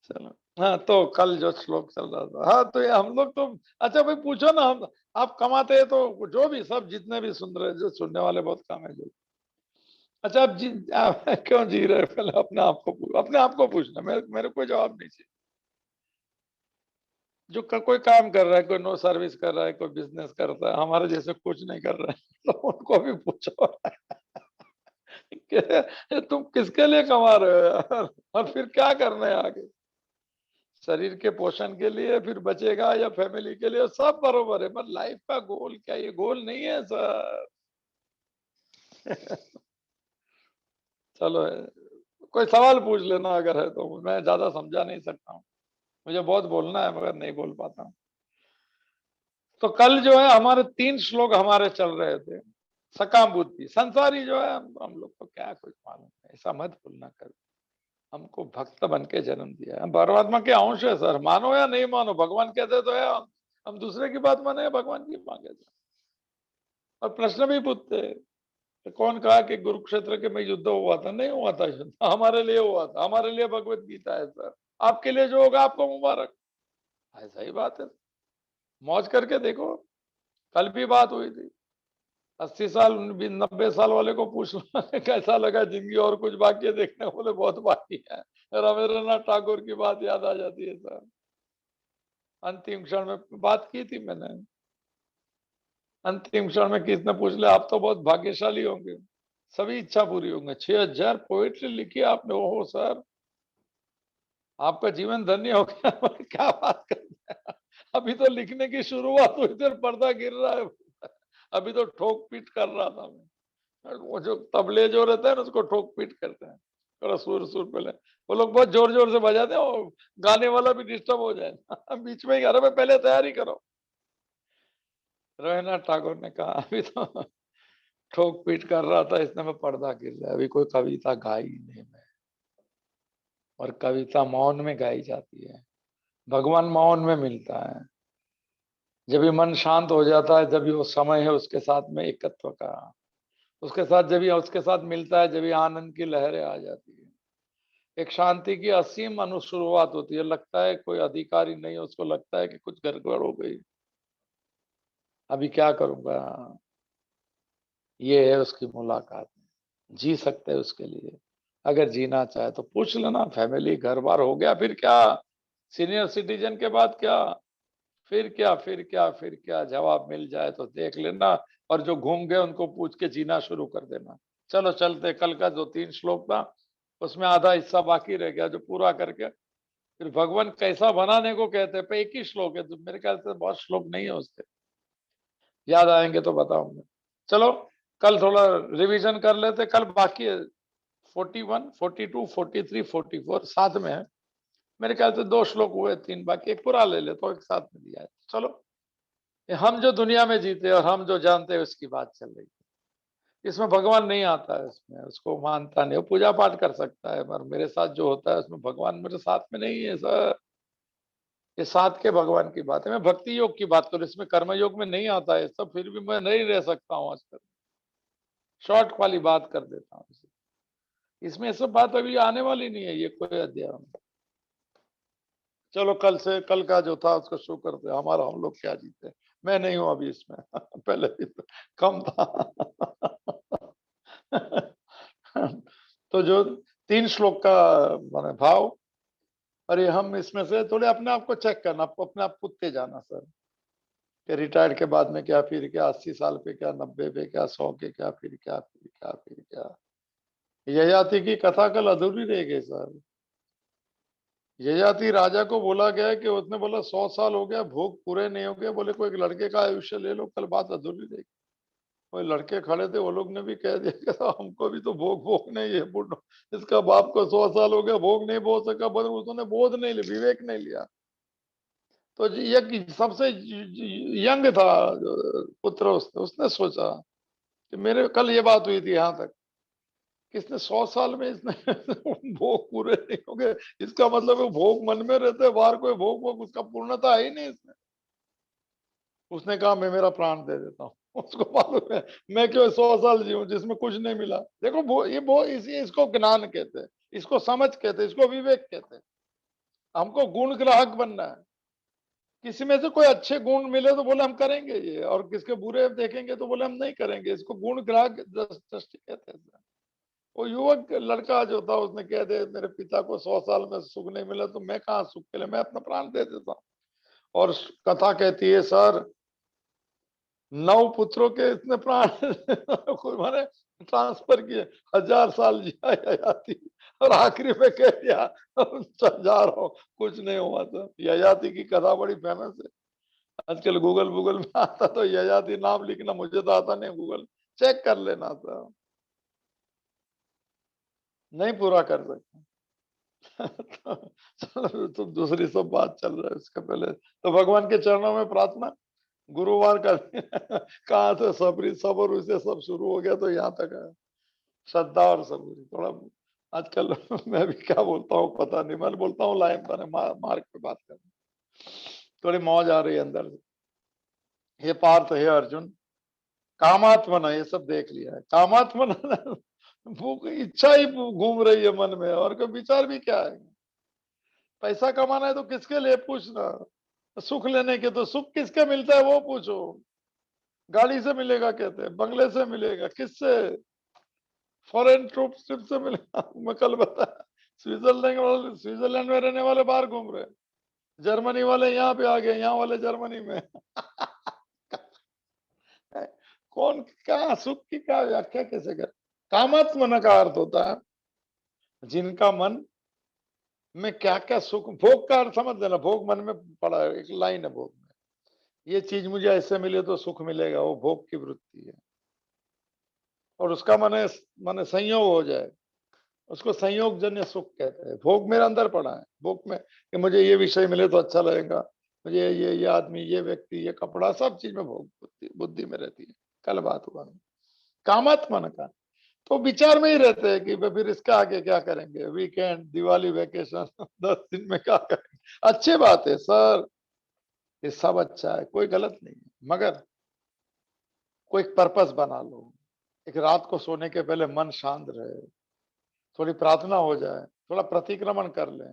चलो, हाँ, तो कल जो श्लोक चल रहा था, हाँ, तो ये हम लोग तो, अच्छा भाई पूछो ना, हम आप कमाते हैं तो जो भी सब जितने भी सुन रहे, जो सुनने वाले बहुत कम है जो। अच्छा, आप क्यों जी रहे हो, पहले अपने आप को पूछना, मेरे कोई जवाब नहीं चाहिए। जो कोई काम कर रहा है, कोई नो सर्विस कर रहा है, कोई बिजनेस करता है, हमारे जैसे कुछ नहीं कर रहे हैं, तो उनको भी पूछो कि तुम किसके लिए कमा रहे हो यार, और फिर क्या करना है आगे, शरीर के पोषण के लिए, फिर बचेगा, या फैमिली के लिए, सब बरोबर है, पर लाइफ का गोल क्या, ये गोल नहीं है सर। चलो, कोई सवाल पूछ लेना अगर है तो, मैं ज्यादा समझा नहीं सकता हूँ, मुझे बहुत बोलना है मगर नहीं बोल पाता हूँ। तो कल जो है हमारे 3 श्लोक हमारे चल रहे थे। सकाम बुद्धि, संसारी जो है, हम लोग को क्या कुछ मालूम है, ऐसा मत भूलना कर, हमको भक्त बन के जन्म दिया है, हम परमात्मा के अंश है सर, मानो या नहीं मानो, भगवान कहते तो है, हम दूसरे की बात माने, भगवान की मांगे तो। और प्रश्न भी पूछते हैं, तो कौन कहा कि कुरुक्षेत्र के में युद्ध हुआ था, नहीं हुआ था युद्ध, हमारे लिए हुआ था, हमारे लिए भगवत गीता है सर, आपके लिए जो होगा आपको मुबारक, ऐसा ही बात है, मौज करके देखो। कल भी बात हुई थी, 80 साल 90 साल वाले को पूछ लो कैसा लगा जिंदगी, और कुछ बाकी है देखने, बोले बहुत बाकी है। रविंद्रनाथ टैगोर की बात याद आ जाती है सर, अंतिम क्षण में बात की थी मैंने, अंतिम क्षण में किसने पूछ लिया, आप तो बहुत भाग्यशाली होंगे, सभी इच्छा पूरी होंगे, 6000 पोएट्री लिखी आपने, ओहो सर, आपका जीवन धन्य हो गया। क्या बात करते हैं, अभी तो लिखने की शुरुआत हुई थी, पर्दा गिर रहा है, अभी तो ठोक पीट कर रहा था मैं। वो जो तबले जो रहता है ना, उसको ठोक पीट करते हैं, थोड़ा सुर सुर पहले, वो लोग बहुत जोर जोर से बजाते हैं, और गाने वाला भी डिस्टर्ब हो जाए बीच में ही, अरे भाई पहले तैयारी करो। रविन्द्रनाथ टैगोर ने कहा, अभी तो ठोक पीट कर रहा था, इसने में पर्दा गिर जाए। अभी कोई कविता गाई नहीं मैं, और कविता मौन में गाई जाती है, भगवान मौन में मिलता है। जब भी मन शांत हो जाता है, जब भी वो समय है उसके साथ में एकत्व का, उसके साथ जब भी उसके साथ मिलता है, जब भी आनंद की लहरें आ जाती है, एक शांति की असीम अनुशुरुआत होती है। लगता है कोई अधिकारी नहीं, उसको लगता है कि कुछ गड़बड़ हो गई, अभी क्या करूंगा। ये है उसकी मुलाकात, जी सकते हैं उसके लिए। अगर जीना चाहे तो पूछ लेना, फैमिली घर बार हो गया फिर क्या, सीनियर सिटीजन के बाद क्या, फिर क्या, फिर क्या, फिर क्या, जवाब मिल जाए तो देख लेना। और जो घूम गए उनको पूछ के जीना शुरू कर देना। चलो चलते, कल का जो 3 श्लोक था उसमें आधा हिस्सा बाकी रह गया, जो पूरा करके फिर भगवान कैसा बनाने को कहते हैं। पे एक ही श्लोक है, तो मेरे ख्याल से बहुत श्लोक नहीं है उसके, याद आएंगे तो बताऊंगा। चलो कल थोड़ा रिवीजन कर लेते, कल बाकी है 41, 42, 43, 44 साथ में है। मेरे ख्याल से 2 श्लोक हुए, 3 बाकी, एक पूरा ले ले तो एक साथ में दिया है। चलो, हम जो दुनिया में जीते और हम जो जानते हैं उसकी बात चल रही है। इसमें भगवान नहीं आता है, इसमें उसको मानता नहीं, वो पूजा पाठ कर सकता है, पर मेरे साथ जो होता है उसमें भगवान मेरे साथ में नहीं है सर। ये साथ के भगवान की बात है, मैं भक्ति योग की बात करूं, इसमें कर्म योग में नहीं आता है सब, फिर भी मैं नहीं रह सकता हूँ आजकल। शॉर्ट वाली बात कर देता हूँ, इसमें सब बात अभी आने वाली नहीं है, ये कोई अध्याय। चलो कल से, कल का जो था उसको शुरू करते, हमारा हम लोग क्या जीते। मैं नहीं हूं अभी इसमें पहले भी तो कम था तो जो 3 श्लोक का माने भाव, अरे हम इसमें से थोड़े अपने आप को चेक करना, अपने आप पूछते जाना सर, कि रिटायर्ड के बाद में क्या, फिर क्या, 80 साल पे क्या, 90 पे क्या, 100 के क्या, फिर क्या, फिर क्या, फिर क्या। ययाति की कथा कल अधूरी रह गई सर। ययाति राजा को बोला गया कि उसने बोला 100 साल हो गया, भोग पूरे नहीं हो गए, बोले कोई एक लड़के का आयुष्य ले लो, कल बात अधूरी रही। कोई लड़के खड़े थे, वो लोग ने भी कह दिया कि हमको भी तो भोग भोग नहीं है, बुढ़ो इसका बाप को 100 साल हो गया, भोग नहीं भोग सका, बस उसने बोध नहीं लिया, विवेक नहीं लिया। तो ये सबसे यंग था पुत्र, उसने सोचा कि मेरे कल ये बात हुई थी यहाँ तक, कि इसने 100 साल में इसने भोग पूरे नहीं हो गए, इसका मतलब है भोग मन में रहते, बाहर कोई भोग भोग उसका पूर्णता है ही नहीं इसमें। उसने कहा मैं मेरा प्राण दे देता हूँ उसको मालूम है मैं क्यों 100 साल जीऊं जिसमें कुछ नहीं मिला। देखो इसको ज्ञान कहते हैं, इसको समझ कहते हैं, इसको विवेक कहते हैं। हमको गुण ग्राहक बनना है, किसी में से कोई अच्छे गुण मिले तो बोले हम करेंगे ये, और किसके बुरे देखेंगे तो बोले हम नहीं करेंगे, इसको गुण ग्राहक दृष्टि कहते हैं। वो युवक लड़का जो था उसने कह दे मेरे पिता को 100 साल में सुख नहीं मिला, तो मैं कहाँ सुख के लिए, मैं अपना प्राण दे देता हूँ। और कथा कहती है सर, 9 पुत्रों के इतने प्राण कोई माने ट्रांसफर किए, 1000 साल जिया ययाति, और आखिरी में कह दिया जा रहा हूँ, कुछ नहीं हुआ था। ययाति की कथा बड़ी फेमस है, आजकल गूगल गूगल में आता, तो ययाति नाम लिखना, मुझे तो आता नहीं, गूगल चेक कर लेना था, नहीं पूरा कर सकता तो दूसरी सब बात चल रहा है उसका, पहले तो भगवान के चरणों में प्रार्थना। गुरुवार का कहाँ से सबरी सबर से सब शुरू हो गया, तो यहाँ तक है श्रद्धा और सबूरी थोड़ा। आजकल मैं भी क्या बोलता हूँ पता नहीं, मैं बोलता हूँ लाइन पर मार्ग पे बात करना, थोड़ी मौज आ रही है अंदर से। हे पार्थ, हे अर्जुन, कामात्मना, ये सब देख लिया है, कामात्मना भूख इच्छा ही घूम रही है मन में, और कोई विचार भी क्या है। पैसा कमाना है तो किसके लिए पूछना, सुख लेने के तो सुख किसके मिलता है वो पूछो। गाड़ी से मिलेगा कहते हैं, बंगले से मिलेगा, किससे, फॉरेन ट्रिप से मिलेगा मैं कल बताया, स्विट्जरलैंड में रहने वाले बाहर घूम रहे, जर्मनी वाले यहाँ पे आ गए, यहाँ वाले जर्मनी में कौन क्या सुख की क्या व्याख्या कैसे कर। कामात्मना का अर्थ होता है जिनका मन में क्या क्या सुख, भोग का अर्थ समझ लेना, भोग मन में पड़ा है, एक लाइन है भोग में, ये चीज मुझे ऐसे मिले तो सुख मिलेगा, वो भोग की वृत्ति है। और उसका माने माने संयोग हो जाए, उसको संयोग जन्य सुख कहते हैं। भोग मेरे अंदर पड़ा है, भोग में कि मुझे ये विषय मिले तो अच्छा लगेगा, मुझे ये आदमी, ये व्यक्ति, ये कपड़ा, सब चीज में भोग बुद्धि में रहती है। कल बात हुआ, कामात्मन का। तो विचार में ही रहते हैं कि भाई फिर इसका आगे क्या करेंगे, वीकेंड, दिवाली वेकेशन 10 दिन में क्या करेंगे। अच्छी बात है सर, ये सब अच्छा है, कोई गलत नहीं है, मगर कोई पर्पस बना लो। एक रात को सोने के पहले मन शांत रहे, थोड़ी प्रार्थना हो जाए, थोड़ा प्रतिक्रमण कर ले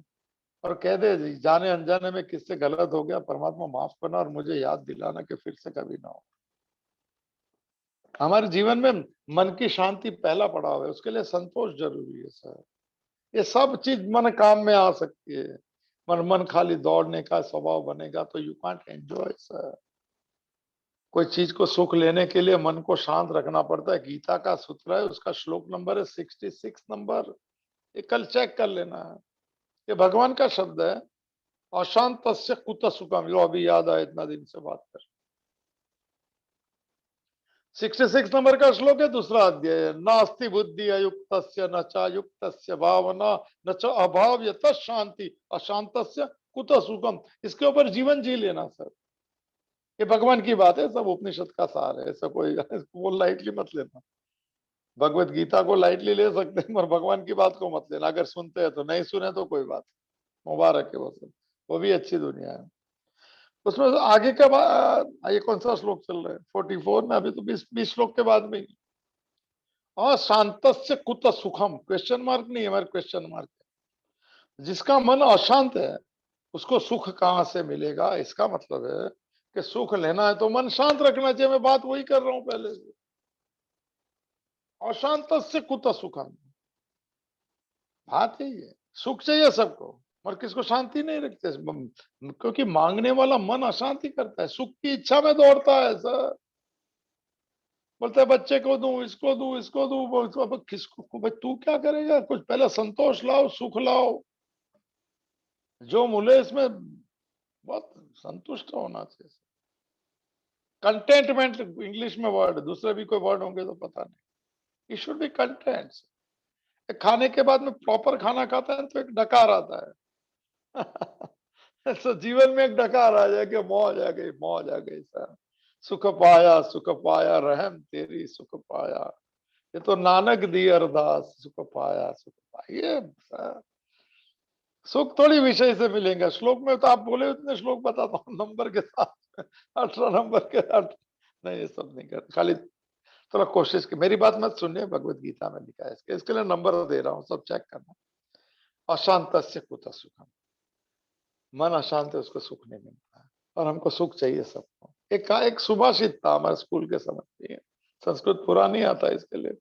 और कह दे जी जाने अनजाने में किससे गलत हो गया, परमात्मा माफ करना और मुझे याद दिलाना कि फिर से कभी ना हो। हमारे जीवन में मन की शांति पहला पड़ाव है, उसके लिए संतोष जरूरी है सर। ये सब चीज मन काम में आ सकती है। मन मन खाली दौड़ने का स्वभाव बनेगा तो यू कांट एंजॉय सर। कोई चीज को सुख लेने के लिए मन को शांत रखना पड़ता है। गीता का सूत्र है, उसका श्लोक नंबर है 66 नंबर, ये कल चेक कर लेना है। ये भगवान का शब्द है, अशांत कुत सुखम, जो अभी याद आया इतना दिन से बात कर। 66 नंबर का श्लोक है, दूसरा अध्याय है। नास्ति बुद्धि अयुक्त न च युक्त भावना न च अभाव यत शांति अशांत कुत सुखम। इसके ऊपर जीवन जी लेना सर। ये भगवान की बात है, सब उपनिषद का सार है, ऐसा कोई वो लाइटली मत लेना। भगवत गीता को लाइटली ले सकते हैं, पर भगवान की बात को मत लेना। अगर सुनते हैं तो, नहीं सुने तो कोई बात, मुबारक है वो सब, वो भी अच्छी दुनिया है। उसमें से आगे का ये कौन सा श्लोक चल रहा है 44 में, अभी तो 20 श्लोक के बाद में। अशांत कुत सुखम, क्वेश्चन मार्क नहीं है, हमारे क्वेश्चन मार्क है। जिसका मन अशांत है उसको सुख कहां से मिलेगा। इसका मतलब है कि सुख लेना है तो मन शांत रखना चाहिए। मैं बात वही कर रहा हूं पहले से। अशांत कुत सुखम, बात यही है। सुख चाहिए सबको, और किसको शांति नहीं रखते, क्योंकि मांगने वाला मन अशांति करता है, सुख की इच्छा में दौड़ता है सर। बोलते हैं बच्चे को दूं, इसको दूं, इसको दूं, अब किसको, भाई तू क्या करेगा, कुछ पहले संतोष लाओ, सुख लाओ। जो मिले इसमें बहुत संतुष्ट होना चाहिए। कंटेंटमेंट इंग्लिश में वर्ड, दूसरे भी कोई वर्ड होंगे तो पता नहीं। You should be content. खाने के बाद में प्रॉपर खाना खाता है तो एक डकार आता है। तो जीवन में एक डकार आ जाए कि मौज आ गई, मौज आ गई सर। सुख पाया रहम तेरी सुख पाया। ये तो नानक दी अरदास, सुख पाया सुख पाया। ये सुख थोड़ी विषय से मिलेगा। श्लोक में तो आप बोले उतने श्लोक बताता हूँ नंबर के साथ, 18 नंबर के 8। नहीं ये सब नहीं कर, खाली थोड़ा कोशिश की। मेरी बात मत सुनिए, भगवत गीता में लिखा है, इसके लिए नंबर दे रहा हूँ, सब चेक करना। अशांत कुत सुखम, मन अशांत है उसको सुख नहीं मिलता है, और हमको सुख चाहिए सबको। एक सुभाषित था हमारे स्कूल के समय में, संस्कृत पूरा नहीं आता इसके लिए,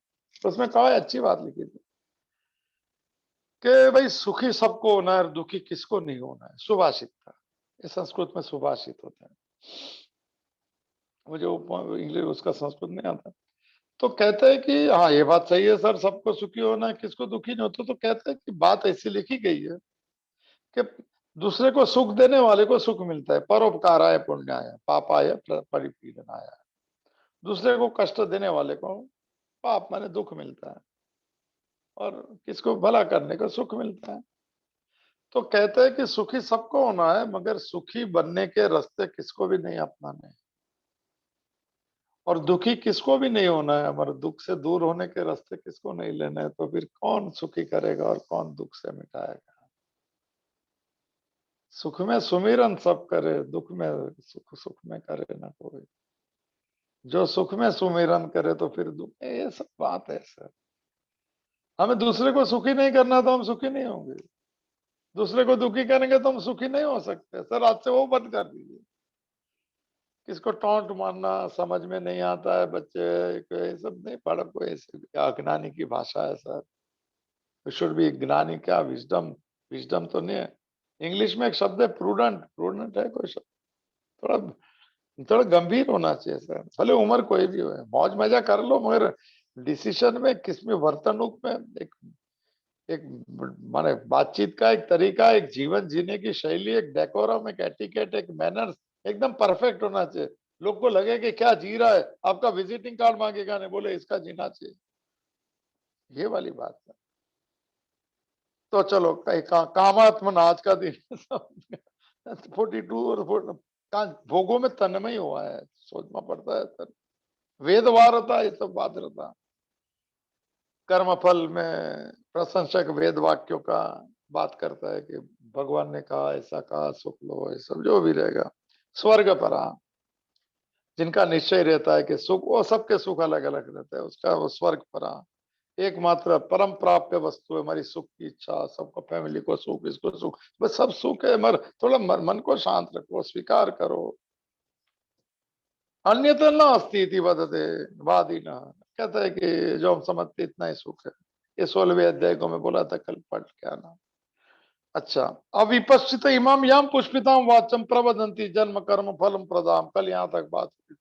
तो उसमें कहा अच्छी बात लिखी थी कि भाई सुखी सबको होना है, दुखी किसको नहीं होना है। सुभाषित था, ये संस्कृत में सुभाषित होता है। मुझे इंग्लिश उसका संस्कृत नहीं आता। तो कहते हैं कि हाँ ये बात सही है सर, सबको सुखी होना है, किसको दुखी नहीं होता। तो कहते हैं कि बात ऐसी लिखी गई है कि दूसरे को सुख देने वाले को सुख मिलता है, परोपकाराय पुण्याय पापाय परिपीडनाय। दूसरे को कष्ट देने वाले को पाप माने दुख मिलता है, और किसको भला करने का सुख मिलता है। तो कहते हैं कि सुखी सबको होना है, मगर सुखी बनने के रास्ते किसको भी नहीं अपनाने, और दुखी किसको भी नहीं होना है, हमारे दुख से दूर होने के रास्ते किसको नहीं लेना है। तो फिर कौन सुखी करेगा और कौन दुख से मिटाएगा। सुख में सुमिरन सब करे, दुख में सुख, सुख में करे ना कोई। जो सुख में सुमिरन करे तो फिर दुख, ये सब बात है सर। हमें दूसरे को सुखी नहीं करना तो हम सुखी नहीं होंगे। दूसरे को दुखी करेंगे तो हम सुखी नहीं हो सकते सर। आज से वो बंद कर दीजिए। किसको टोंट मारना समझ में नहीं आता है, बच्चे को ये सब नहीं पढ़, कोई ऐसे अज्ञानी की भाषा है सर। शुड बी ज्ञानी, क्या विजडम, विजडम तो नहीं है। इंग्लिश में एक शब्द है प्रूडेंट, प्रूडेंट है कोई शब्द। थोड़ा थोड़ा गंभीर होना चाहिए सर। भले उम्र कोई भी हो, मौज मजा कर लो, मगर डिसीजन में, किसमें, वर्तणुक में एक एक माने बातचीत का एक तरीका, एक जीवन जीने की शैली, एक डेकोरम, एक एटिकेट, एक मैनर्स एकदम परफेक्ट होना चाहिए। लोग को लगे कि क्या जी रहा है, आपका विजिटिंग कार्ड मांगेगा, नहीं बोले इसका जीना चाहिए, ये वाली बात है। तो चलो कहीं कामात्मन आज का दिन 42 और भोगों में तन्मय हुआ है, सोचना पड़ता है सर। वेद वार रहता, ये सब बात रहता। कर्मफल में प्रशंसक वेद वाक्यों का बात करता है कि भगवान ने कहा, ऐसा कहा, सुख लो, ये सब जो भी रहेगा। स्वर्ग परा, जिनका निश्चय रहता है कि सुख, वो सबके सुख अलग अलग रहता है, उसका वो स्वर्ग परा एकमात्र परम प्राप्य वस्तु है। हमारी सुख की इच्छा, सबको, फैमिली को सुख, इसको सुख, बस सब सुख है, मर थोड़ा मन को शांत रखो, स्वीकार करो। अन्यथा न अस्ति इति वदते वादी न, कहता है कि जो हम समझते इतना ही सुख है। ये 16वें अध्याय को मैं बोला था कल, पढ़ के आना। अच्छा, अविपश्चित इमाम याम पुष्पिताम वाचम प्रवदंती जन्म कर्म फलम प्रदाम, कल यहाँ तक बात हुई।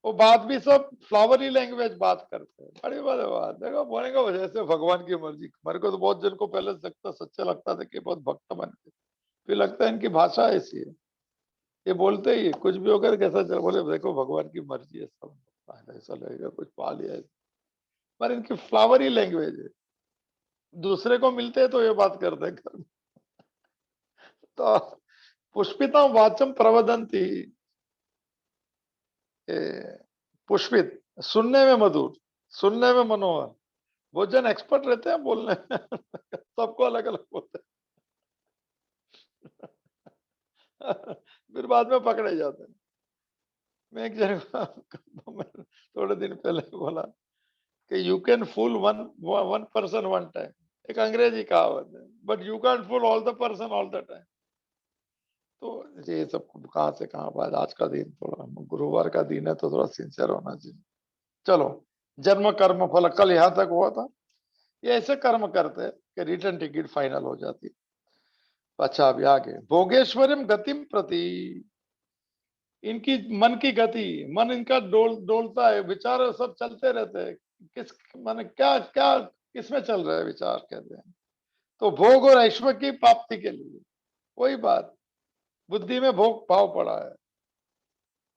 वो बात भी सब फ्लावरी लैंग्वेज बात करते हैं, बड़ी बड़ी बात देखो, बोलने का वजह से भगवान की मर्जी। मेरे को तो बहुत जन को पहले लगता, सच्चा लगता था कि बहुत भक्त बन गए, फिर लगता है इनकी भाषा ऐसी है, ये बोलते ही कुछ भी होकर कैसा चल, बोले देखो भगवान की मर्जी है, सब ऐसा लगेगा कुछ पा लिया है, पर इनकी फ्लावरी लैंग्वेज है। दूसरे को मिलते हैं तो ये बात करते हैं घर में। तो पुष्पिता वाचम प्रवदंती, पुष्पित, सुनने में मधुर, सुनने में मनोहर। वो जन एक्सपर्ट रहते हैं बोलने में। सबको अलग अलग बोलते हैं। फिर बाद में पकड़े जाते हैं। मैं एक जन को थोड़े दिन पहले बोला कि you can fool one one person one time, एक अंग्रेजी कहावत है, but you can fool all the person all the time. तो ये सब कहाँ से कहाँ बात, आज का दिन थोड़ा गुरुवार का दिन है तो थोड़ा सिंसियर होना चाहिए। चलो, जन्म कर्म फल, कल यहाँ तक हुआ था। ये ऐसे कर्म करते हैं कि रिटर्न टिकट फाइनल हो जाती। अच्छा, अभी आगे, भोगेश्वरम गतिम प्रति, इनकी मन की गति, मन इनका डोलता है, विचार सब चलते रहते हैं। किस माने क्या क्या किसमें चल रहा है विचार, कहते हैं। तो भोग और ऐश्वर्य की प्राप्ति के लिए, वही बात, बुद्धि में भोग भाव पड़ा है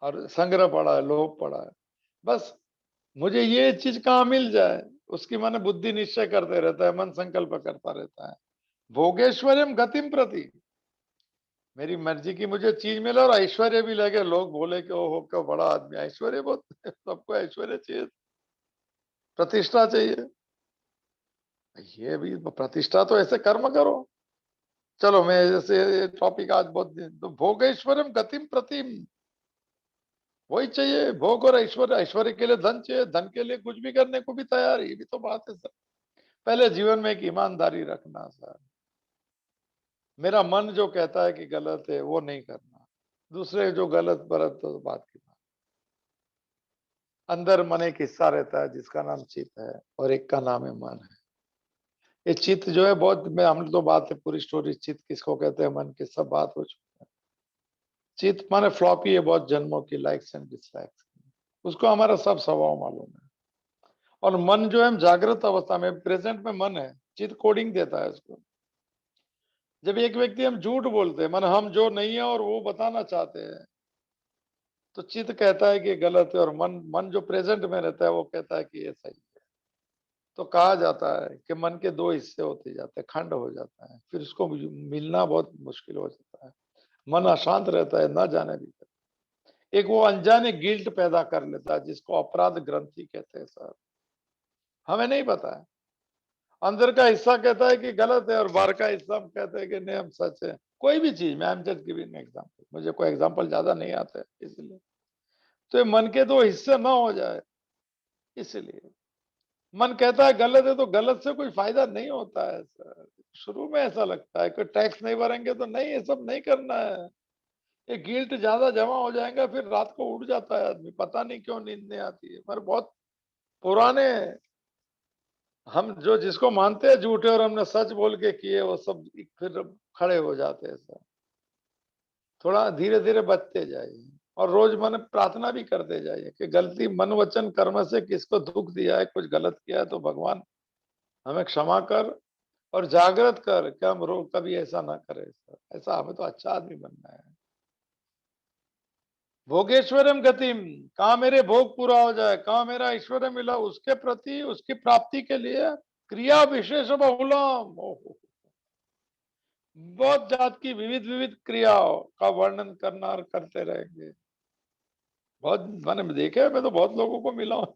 और संग्रह पड़ा है, लोभ पड़ा है। बस मुझे ये चीज कहाँ मिल जाए, उसकी माने बुद्धि निश्चय करते रहता है, मन संकल्प करता रहता है। भोगेश्वर्यम गतिम प्रति, मेरी मर्जी की मुझे चीज मिले और ऐश्वर्य भी लगे, लोग बोले कि ओहो क्या बड़ा आदमी, ऐश्वर्य बहुत। सबको ऐश्वर्य चाहिए, प्रतिष्ठा चाहिए। ये भी प्रतिष्ठा तो ऐसे कर्म करो। चलो, मैं जैसे टॉपिक आज बहुत दिन, तो भोगेश्वरम गतिम प्रतिम, वही चाहिए, भोग और ऐश्वर्य। ऐश्वर्य के लिए धन चाहिए, धन के लिए कुछ भी करने को भी तैयार, ये भी तो बात है सर। पहले जीवन में एक ईमानदारी रखना सर, मेरा मन जो कहता है कि गलत है वो नहीं करना, दूसरे जो गलत बरत तो बात की बात। अंदर मन एक हिस्सा रहता है जिसका नाम चित्त है, और एक का नाम है मन है। ये चित्त जो है बहुत, मैं हम तो बात है पूरी स्टोरी, चित्त किसको कहते हैं, मन की सब बात हो चुकी है। चित्त माने फ्लॉपी है बहुत जन्मों की, लाइक्स एंड डिसलाइक्स, उसको हमारा सब स्वभाव मालूम है। और मन जो है, हम जागृत अवस्था में, प्रेजेंट में मन है, चित्त कोडिंग देता है उसको। जब एक व्यक्ति हम झूठ बोलते हैं, मन हम जो नहीं है और वो बताना चाहते हैं, तो चित्त कहता है कि ये गलत है, और मन मन जो प्रेजेंट में रहता है वो कहता है कि ये सही है। तो कहा जाता है कि मन के दो हिस्से होते जाते हैं, खंड हो जाता है, फिर उसको मिलना बहुत मुश्किल हो जाता है। मन अशांत रहता है, ना जाने भी। एक वो अनजाने गिल्ट पैदा कर लेता है जिसको अपराध ग्रंथि कहते हैं सर। हमें नहीं पता है, अंदर का हिस्सा कहता है कि गलत है, और बाहर का हिस्सा हम कहते हैं कि नहीं हम सच है। कोई भी चीज में, I am just giving example, मुझे कोई एग्जांपल ज्यादा नहीं आता है इसलिए। तो ये मन के दो हिस्से ना हो जाए, इसलिए मन कहता है गलत है, तो गलत से कोई फायदा नहीं होता है सर। शुरू में ऐसा लगता है कि टैक्स नहीं भरेंगे तो नहीं, ये सब नहीं करना है। ये गिल्ट ज्यादा जमा हो जाएगा, फिर रात को उठ जाता है आदमी, पता नहीं क्यों नींद नहीं आती है। पर बहुत पुराने, हम जो जिसको मानते हैं झूठे और हमने सच बोल के किए, वो सब फिर खड़े हो जाते हैं सर। थोड़ा धीरे धीरे बचते जाइए, और रोज मन प्रार्थना भी करते जाइए कि गलती मन वचन कर्म से किसको दुख दिया है, कुछ गलत किया है, तो भगवान हमें क्षमा कर, और जागृत कर कि हम रोज कभी ऐसा ना करें सर। ऐसा हमें तो अच्छा आदमी बनना है। भोगेश्वरम गतिम, कहा मेरे भोग पूरा हो जाए, कहा मेरा ऐश्वर्य मिला, उसके प्रति, उसकी प्राप्ति के लिए क्रिया विशेष बहुलम, बहुत जात की विविध विविध क्रियाओं का वर्णन करना और करते रहेंगे। बहुत मैंने देखे, मैं तो बहुत लोगों को मिला हूं।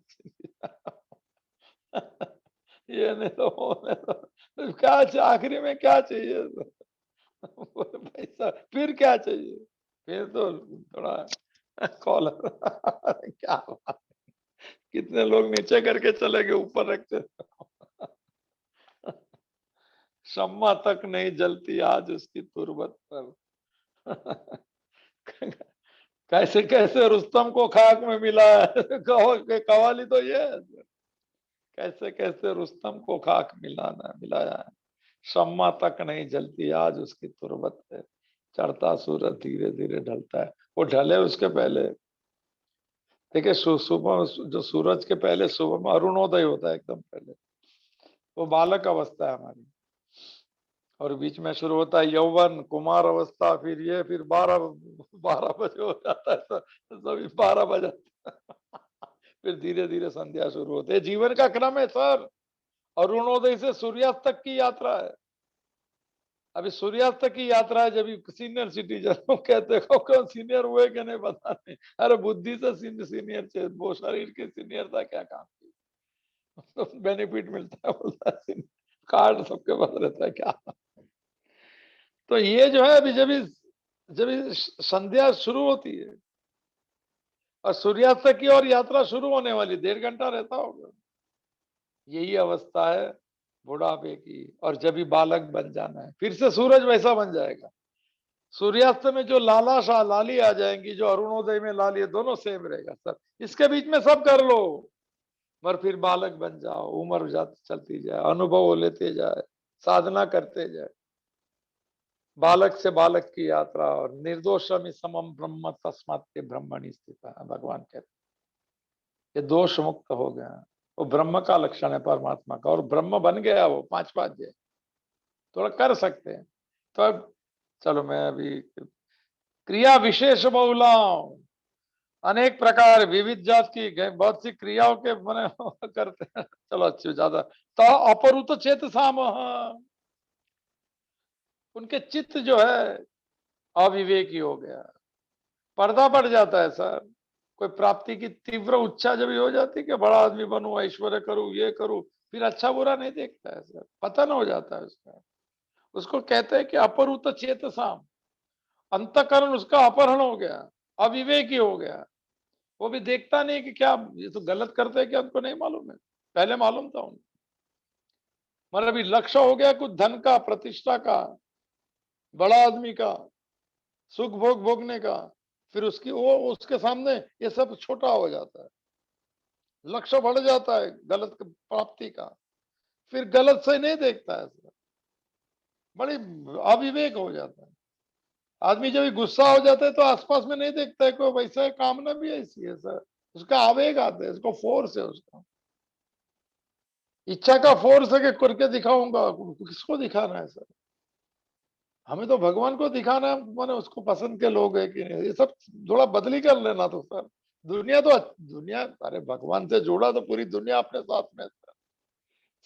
ये नहीं तो वो नहीं तो क्या आखिरी में क्या चाहिए? बोले पैसा, फिर क्या चाहिए? फिर तो थोड़ा कॉलर क्या बात, कितने लोग नीचे करके चले गए, ऊपर रखते। शम्मा तक नहीं जलती आज उसकी तुरबत पर। कैसे कैसे रुस्तम को खाक में मिला है। कवाली तो ये है, कैसे कैसे रुस्तम को खाक मिलाना मिलाया है, शम्मा तक नहीं जलती आज उसकी तुरबत पे, चढ़ता सूरज धीरे धीरे ढलता है। वो ढले उसके पहले देखिए, सुबह जो सूरज के पहले सुबह में अरुणोदय होता है एकदम पहले, वो बालक अवस्था है हमारी, और बीच में शुरू होता है यौवन कुमार अवस्था, फिर ये, फिर 12 12 बजे हो जाता है, सभी 12 बजे। फिर धीरे धीरे संध्या शुरू होती है। जीवन का क्रम है सर, अरुणोदय से सूर्यास्त तक की यात्रा है। अभी सूर्यास्त तक की यात्रा है, जब सीनियर सिटीजन लोग कहते हो कौन सीनियर हुए कि नहीं पता नहीं, अरे बुद्धि से सीनियर चाहिए, वो शरीर के सीनियर था क्या काम की। तो बेनिफिट मिलता है, बोलता है कार्ड सबके पास रहता है क्या। तो ये जो है अभी जब संध्या शुरू होती है और सूर्यास्त की ओर यात्रा शुरू होने वाली, 1.5 घंटा रहता होगा, यही अवस्था है बुढ़ापे की। और जब भी बालक बन जाना है, फिर से सूरज वैसा बन जाएगा। सूर्यास्त में जो लाला लाली आ जाएंगी, जो अरुणोदय में लाली है, दोनों सेम रहेगा सर। इसके बीच में सब कर लो, मगर फिर बालक बन जाओ, उम्र जाती चलती जाए, अनुभव लेते जाए, साधना करते जाए, बालक से बालक की यात्रा। और निर्दोषम समम ब्रह्म तस्मात् ब्रह्मणि स्थित है, भगवान कहते ये दोष मुक्त हो गया। वो ब्रह्म का लक्षण है परमात्मा का, और ब्रह्म बन गया वो 5 5 थोड़ा कर सकते हैं। तो अब चलो, मैं अभी क्रिया विशेष बहुलाओं, अनेक प्रकार विविध जात की बहुत सी क्रियाओं के बने करते हैं। चलो अच्छी ज्यादा, तो अपरुत चेत साम, उनके चित्त जो है अविवेकी हो गया, पर्दा पड़ जाता है सर। कोई प्राप्ति की तीव्र इच्छा जब हो जाती है कि बड़ा आदमी बनूं, ऐश्वर्य करूं, ये करूं, फिर अच्छा बुरा नहीं देखता है सर, पतन हो जाता है उसका। उसको कहते हैं कि अपरुत चेत साम, अंतकरण उसका अपहरण हो गया, अविवेकी हो गया। वो भी देखता नहीं कि क्या ये तो गलत करते हैं, क्या उनको नहीं मालूम है, पहले मालूम था उनको। मतलब अभी लक्ष्य हो गया कुछ धन का, प्रतिष्ठा का, बड़ा आदमी का, सुख भोग भोगने का, फिर उसकी वो उसके सामने ये सब छोटा हो जाता है, लक्ष्य बढ़ जाता है गलत प्राप्ति का, फिर गलत से नहीं देखता है सर, बड़ी अविवेक हो जाता है। आदमी जब गुस्सा हो जाता है तो आसपास में नहीं देखता है कोई, वैसा कामना भी ऐसी है सर, उसका आवेग आता है, इसको फोर्स है उसका, इच्छा का फोर्स है कि करके दिखाऊंगा। किसको दिखाना है सर? हमें तो भगवान को दिखाना है, माने उसको पसंद के लोग है कि नहीं, ये सब थोड़ा बदली कर लेना तो सर। दुनिया तो दुनिया, अरे भगवान से जोड़ा तो पूरी दुनिया अपने साथ में sir.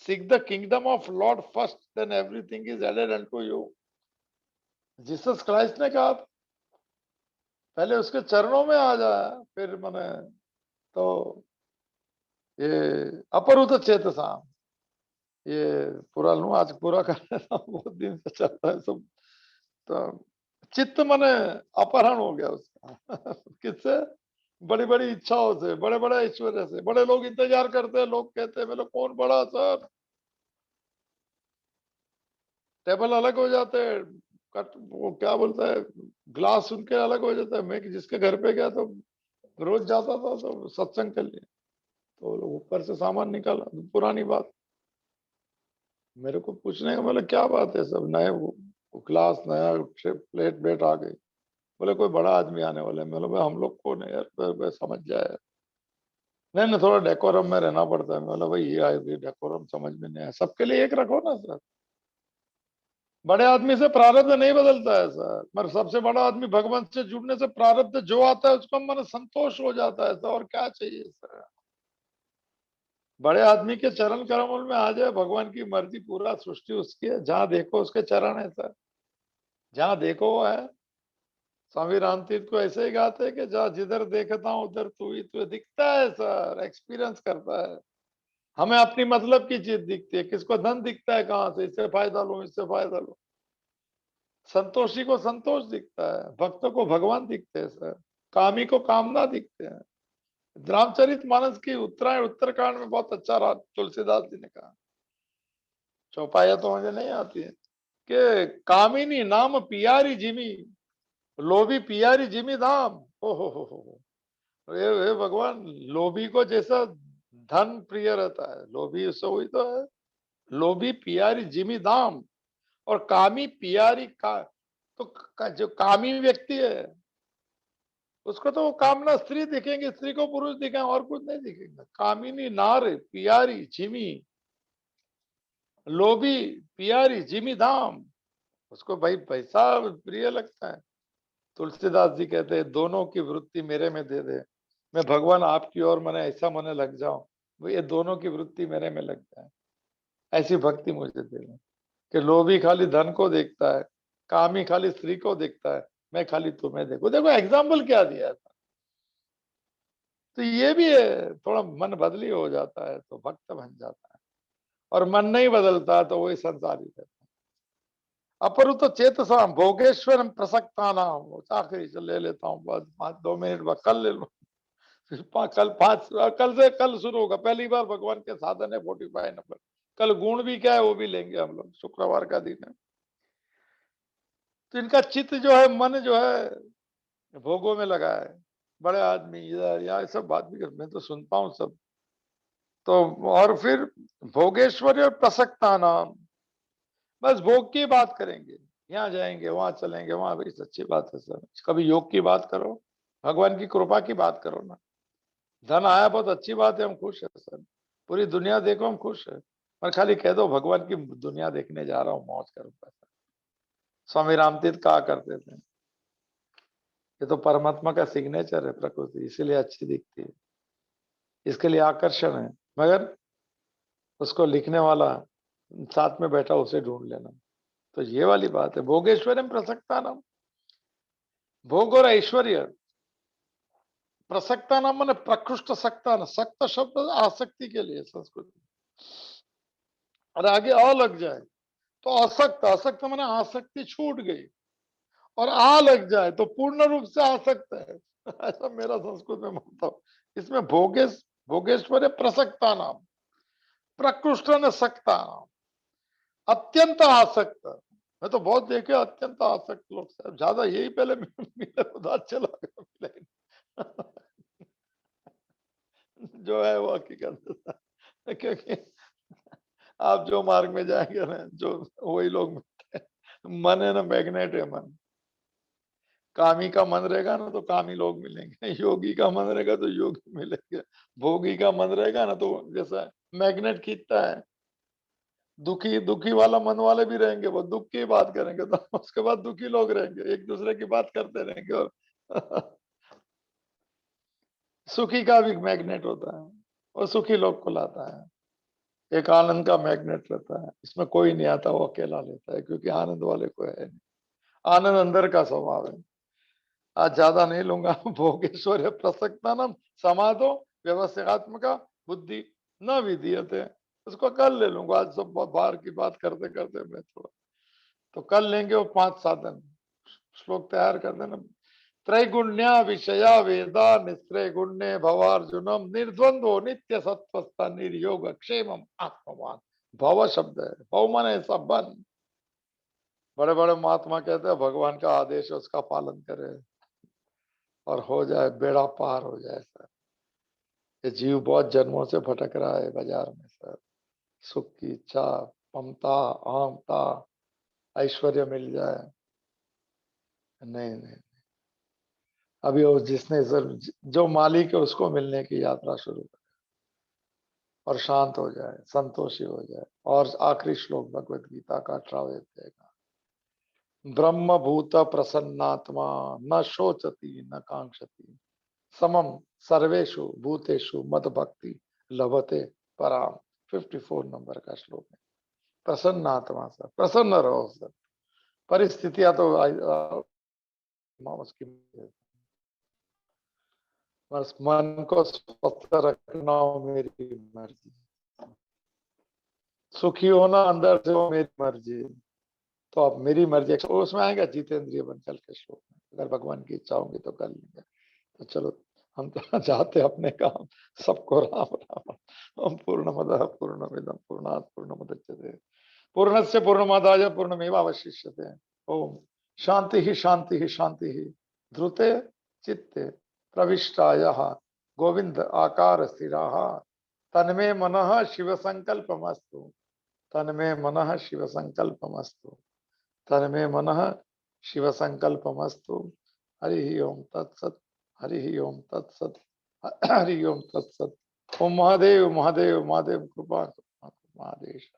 Seek the kingdom of lord first, then everything is added unto you. Jesus Christ ने कहा पहले उसके चरणों में आ जाए, फिर मैंने तो ये अपरुत चेतसा, ये पूरा लूं, आज पूरा कर लेता हूं, बहुत दिन से चल रहा है सब। तो चित्त मने अपहरण हो गया उसका। किससे? बड़ी बड़ी इच्छाओं से, बड़े बड़े ऐश्वर्य से, बड़े लोग इंतजार करते हैं, लोग कहते हैं मतलब कौन बड़ा सर, टेबल अलग हो जाते हैं, कट वो क्या बोलता है, ग्लास उनके अलग हो जाता है। मैं जिसके घर पे गया तो रोज जाता था तो सत्संग कर लिया, तो ऊपर से सामान निकाला, पुरानी बात, मेरे को पूछने का मतलब क्या बात है, सब नए वो ग्लास नया, प्लेट प्लेट आ गई। बोले कोई बड़ा आदमी आने वाला है। मतलब हम लोग को नहीं यार, समझ जाए, नहीं नहीं थोड़ा डेकोरम में रहना पड़ता है। मतलब भाई ये आए डेकोरम समझ में नहीं आया, सबके लिए एक रखो ना सर। बड़े आदमी से प्रारब्ध नहीं बदलता है सर, मगर सबसे बड़ा आदमी भगवान से जुड़ने से प्रारब्ध जो आता है उसको मन संतोष हो जाता है सर, और क्या चाहिए सर। बड़े आदमी के चरण कमल में आ जाए, भगवान की मर्जी, पूरा सृष्टि उसकी है, जहां देखो उसके चरण है सर, जहां देखो वो है। स्वामी राम तीर्थ को ऐसे ही गाते हैं कि जहाँ जिधर देखता हूँ उधर तू ही तू दिखता है सर, एक्सपीरियंस करता है। हमें अपनी मतलब की चीज दिखती है, किसको धन दिखता है, कहां से, इससे फायदा लो, इससे फायदा लो। संतोषी को संतोष दिखता है, भक्त को भगवान दिखते हैं सर, कामी को कामना दिखते हैं। रामचरित मानस की उत्तरायण उत्तरकांड में बहुत अच्छा तुलसीदास जी ने कहा, चौपाया तो मुझे नहीं आती है, कि कामिनी नाम पियारी जिमी, लोभी पियारी जिमी धाम। ओ हो, हे भगवान, लोभी को जैसा धन प्रिय रहता है, लोभी उससे हुई तो है, लोभी पियारी जिमी धाम, और कामी पियारी का, तो जो कामी व्यक्ति है उसको तो वो कामना स्त्री दिखेंगे, स्त्री को पुरुष दिखेंगे, और कुछ नहीं दिखेगा। कामिनी नार पियारी जिमी, लोभी पियारी जिमी धाम, उसको भाई पैसा प्रिय लगता है। तुलसीदास जी कहते हैं, दोनों की वृत्ति मेरे में दे दे, मैं भगवान आपकी ओर मने ऐसा मने लग जाऊं, वो ये दोनों की वृत्ति मेरे में लग जाए, ऐसी भक्ति मुझे दे दे। कि लोभी खाली धन को देखता है, कामी खाली स्त्री को देखता है, मैं खाली तुम्हें देखो। देखो एग्जाम्पल क्या दिया था। तो ये भी है, थोड़ा मन बदली हो जाता है तो भक्त बन जाता है, और मन नहीं बदलता तो वही संसारी रहता है। अपरुत चेतसा भोगेश्वर प्रसक्ता नाम, आखिरी से ले लेता हूँ, बस 2 मिनट बाद कल ले लो। कल शुरू होगा, पहली बार भगवान के साधन है 45 नंबर। कल गुण भी क्या है वो भी लेंगे हम लोग, शुक्रवार का दिन है। तो इनका चित्त जो है, मन जो है भोगों में लगा है। बड़े आदमी इधर यहाँ सब बात भी कर, मैं तो सुनता हूँ सब। तो और फिर भोगेश्वरी और प्रसक्ता नाम, बस भोग की बात करेंगे, यहाँ जाएंगे, वहां चलेंगे, वहां भी सच्ची बात है सर। कभी योग की बात करो, भगवान की कृपा की बात करो ना। धन आया बहुत अच्छी बात है, हम खुश है सर, पूरी दुनिया देखो हम खुश है, पर खाली कह दो भगवान की दुनिया देखने जा रहा हूँ, मौज करूंगा। स्वामी रामतीर्थ कहा करते थे, ये तो परमात्मा का सिग्नेचर है प्रकृति, इसीलिए अच्छी दिखती है, इसके लिए आकर्षण है, मगर उसको लिखने वाला साथ में बैठा उसे ढूंढ लेना। तो ये वाली बात है, भोगेश्वर प्रसक्ता नाम, भोग और ऐश्वर्य। प्रसक्ता नाम मैंने प्रकृष्ट सकता ना, सक्त शब्द आसक्ति के लिए संस्कृत में, और आगे अ लग जाए तो असक्त, असक्त मैंने आसक्ति छूट गई, और आ लग जाए तो पूर्ण रूप से आसक्त है। ऐसा मेरा संस्कृत में मतलब। इसमें भोगेश्वर प्रसक्ता नाम, प्रकृष्ट न सकता नाम, अत्यंत आसक्त। मैं तो बहुत देखे अत्यंत आसक्त लोग साहब, ज्यादा यही पहले मिले तो अच्छे लगा मिले। जो है वो हकीकत है, क्योंकि आप जो मार्ग में जाएंगे ना, जो वही लोग मिलते हैं। मन है ना, मैग्नेट है मन। कामी का मन रहेगा ना तो कामी लोग मिलेंगे, योगी का मन रहेगा तो योगी मिलेंगे, भोगी का मन रहेगा ना तो जैसा मैग्नेट खींचता है, दुखी दुखी वाला मन वाले भी रहेंगे, वो दुख की बात करेंगे तो उसके बाद दुखी लोग रहेंगे, एक दूसरे की बात करते रहेंगे। और सुखी का भी मैग्नेट होता है, वो सुखी लोग को लाता है। एक आनंद का मैग्नेट रहता है, इसमें कोई नहीं आता, वो अकेला लेता है, क्योंकि आनंद वाले को है नहीं। आनंद अंदर का स्वभाव है। आज ज्यादा नहीं लूंगा। भोगेश्वर प्रसक्ता नाम समाधो व्यवसायत्मका बुद्धि न विधीयते, उसको कल ले लूंगा, आज सब बाहर की बात करते करते मैं थोड़ा, तो कल लेंगे वो 5 साधन। श्लोक तैयार कर देना। त्रैगुण्या विषया वेदा निस्त्रय गुण्य भवार्जुनम निर्द्वंद्व नित्य सत्वस्थ निर्योग क्षेमम आत्मवान। भव शब्द है, भव मन ऐसा बन। बड़े बड़े महात्मा कहते हैं भगवान का आदेश है उसका पालन करे और हो जाए, बेड़ा पार हो जाए सर। ये जीव बहुत जन्मों से भटक रहा है बाजार में सर, सुख की इच्छा, ममता, अहमता, ऐश्वर्य मिल जाए, नहीं नहीं। अभी वो जिसने सर, जो मालिक है उसको मिलने की यात्रा शुरू करे और शांत हो जाए, संतोषी हो जाए। और आखिरी श्लोक भगवत गीता का 18वें अध्याय का, ब्रह्म भूत प्रसन्नात्मा न शोचती न कांक्षति समम सर्वेषु भूतेषु मद भक्ति लभते पराम। 54 नंबर का श्लोक है। प्रसन्न आत्मा सर, प्रसन्न रहो सर, परिस्थितियां तो उसकी, बस मन को स्वस्थ रखना हो मेरी मर्जी। सुखी होना अंदर से हो मेरी मर्जी। तो अब मेरी मर्जी उसमें आएगा जितेंद्रिय बन चल के श्लोक में, अगर भगवान की इच्छा होगी तो कर लेंगे। तो चलो, हम तो चाहते अपने काम, सबको राम राम। हम पूर्णमदः पूर्णमिदं पूर्णात् पूर्णमुदच्यते पूर्णस्य पूर्णमादाय पूर्णमेवावशिष्यते। ओम शांति ही शांति ही शांति ही। ध्रुते चित्ते प्रविष्टायः गोविंद आकार स्थिराः तन्मे मनः शिव संकल्पमस्तु। तन्मे मनः शिव संकल्पमस्तु। तन्मे मनः शिव संकल्पमस्तु। हरि ओम तत्सत। हरि ओम तत्सत। हरि ओम तत्सत। ओम महादेव महादेव महादेव कृपा महादेव।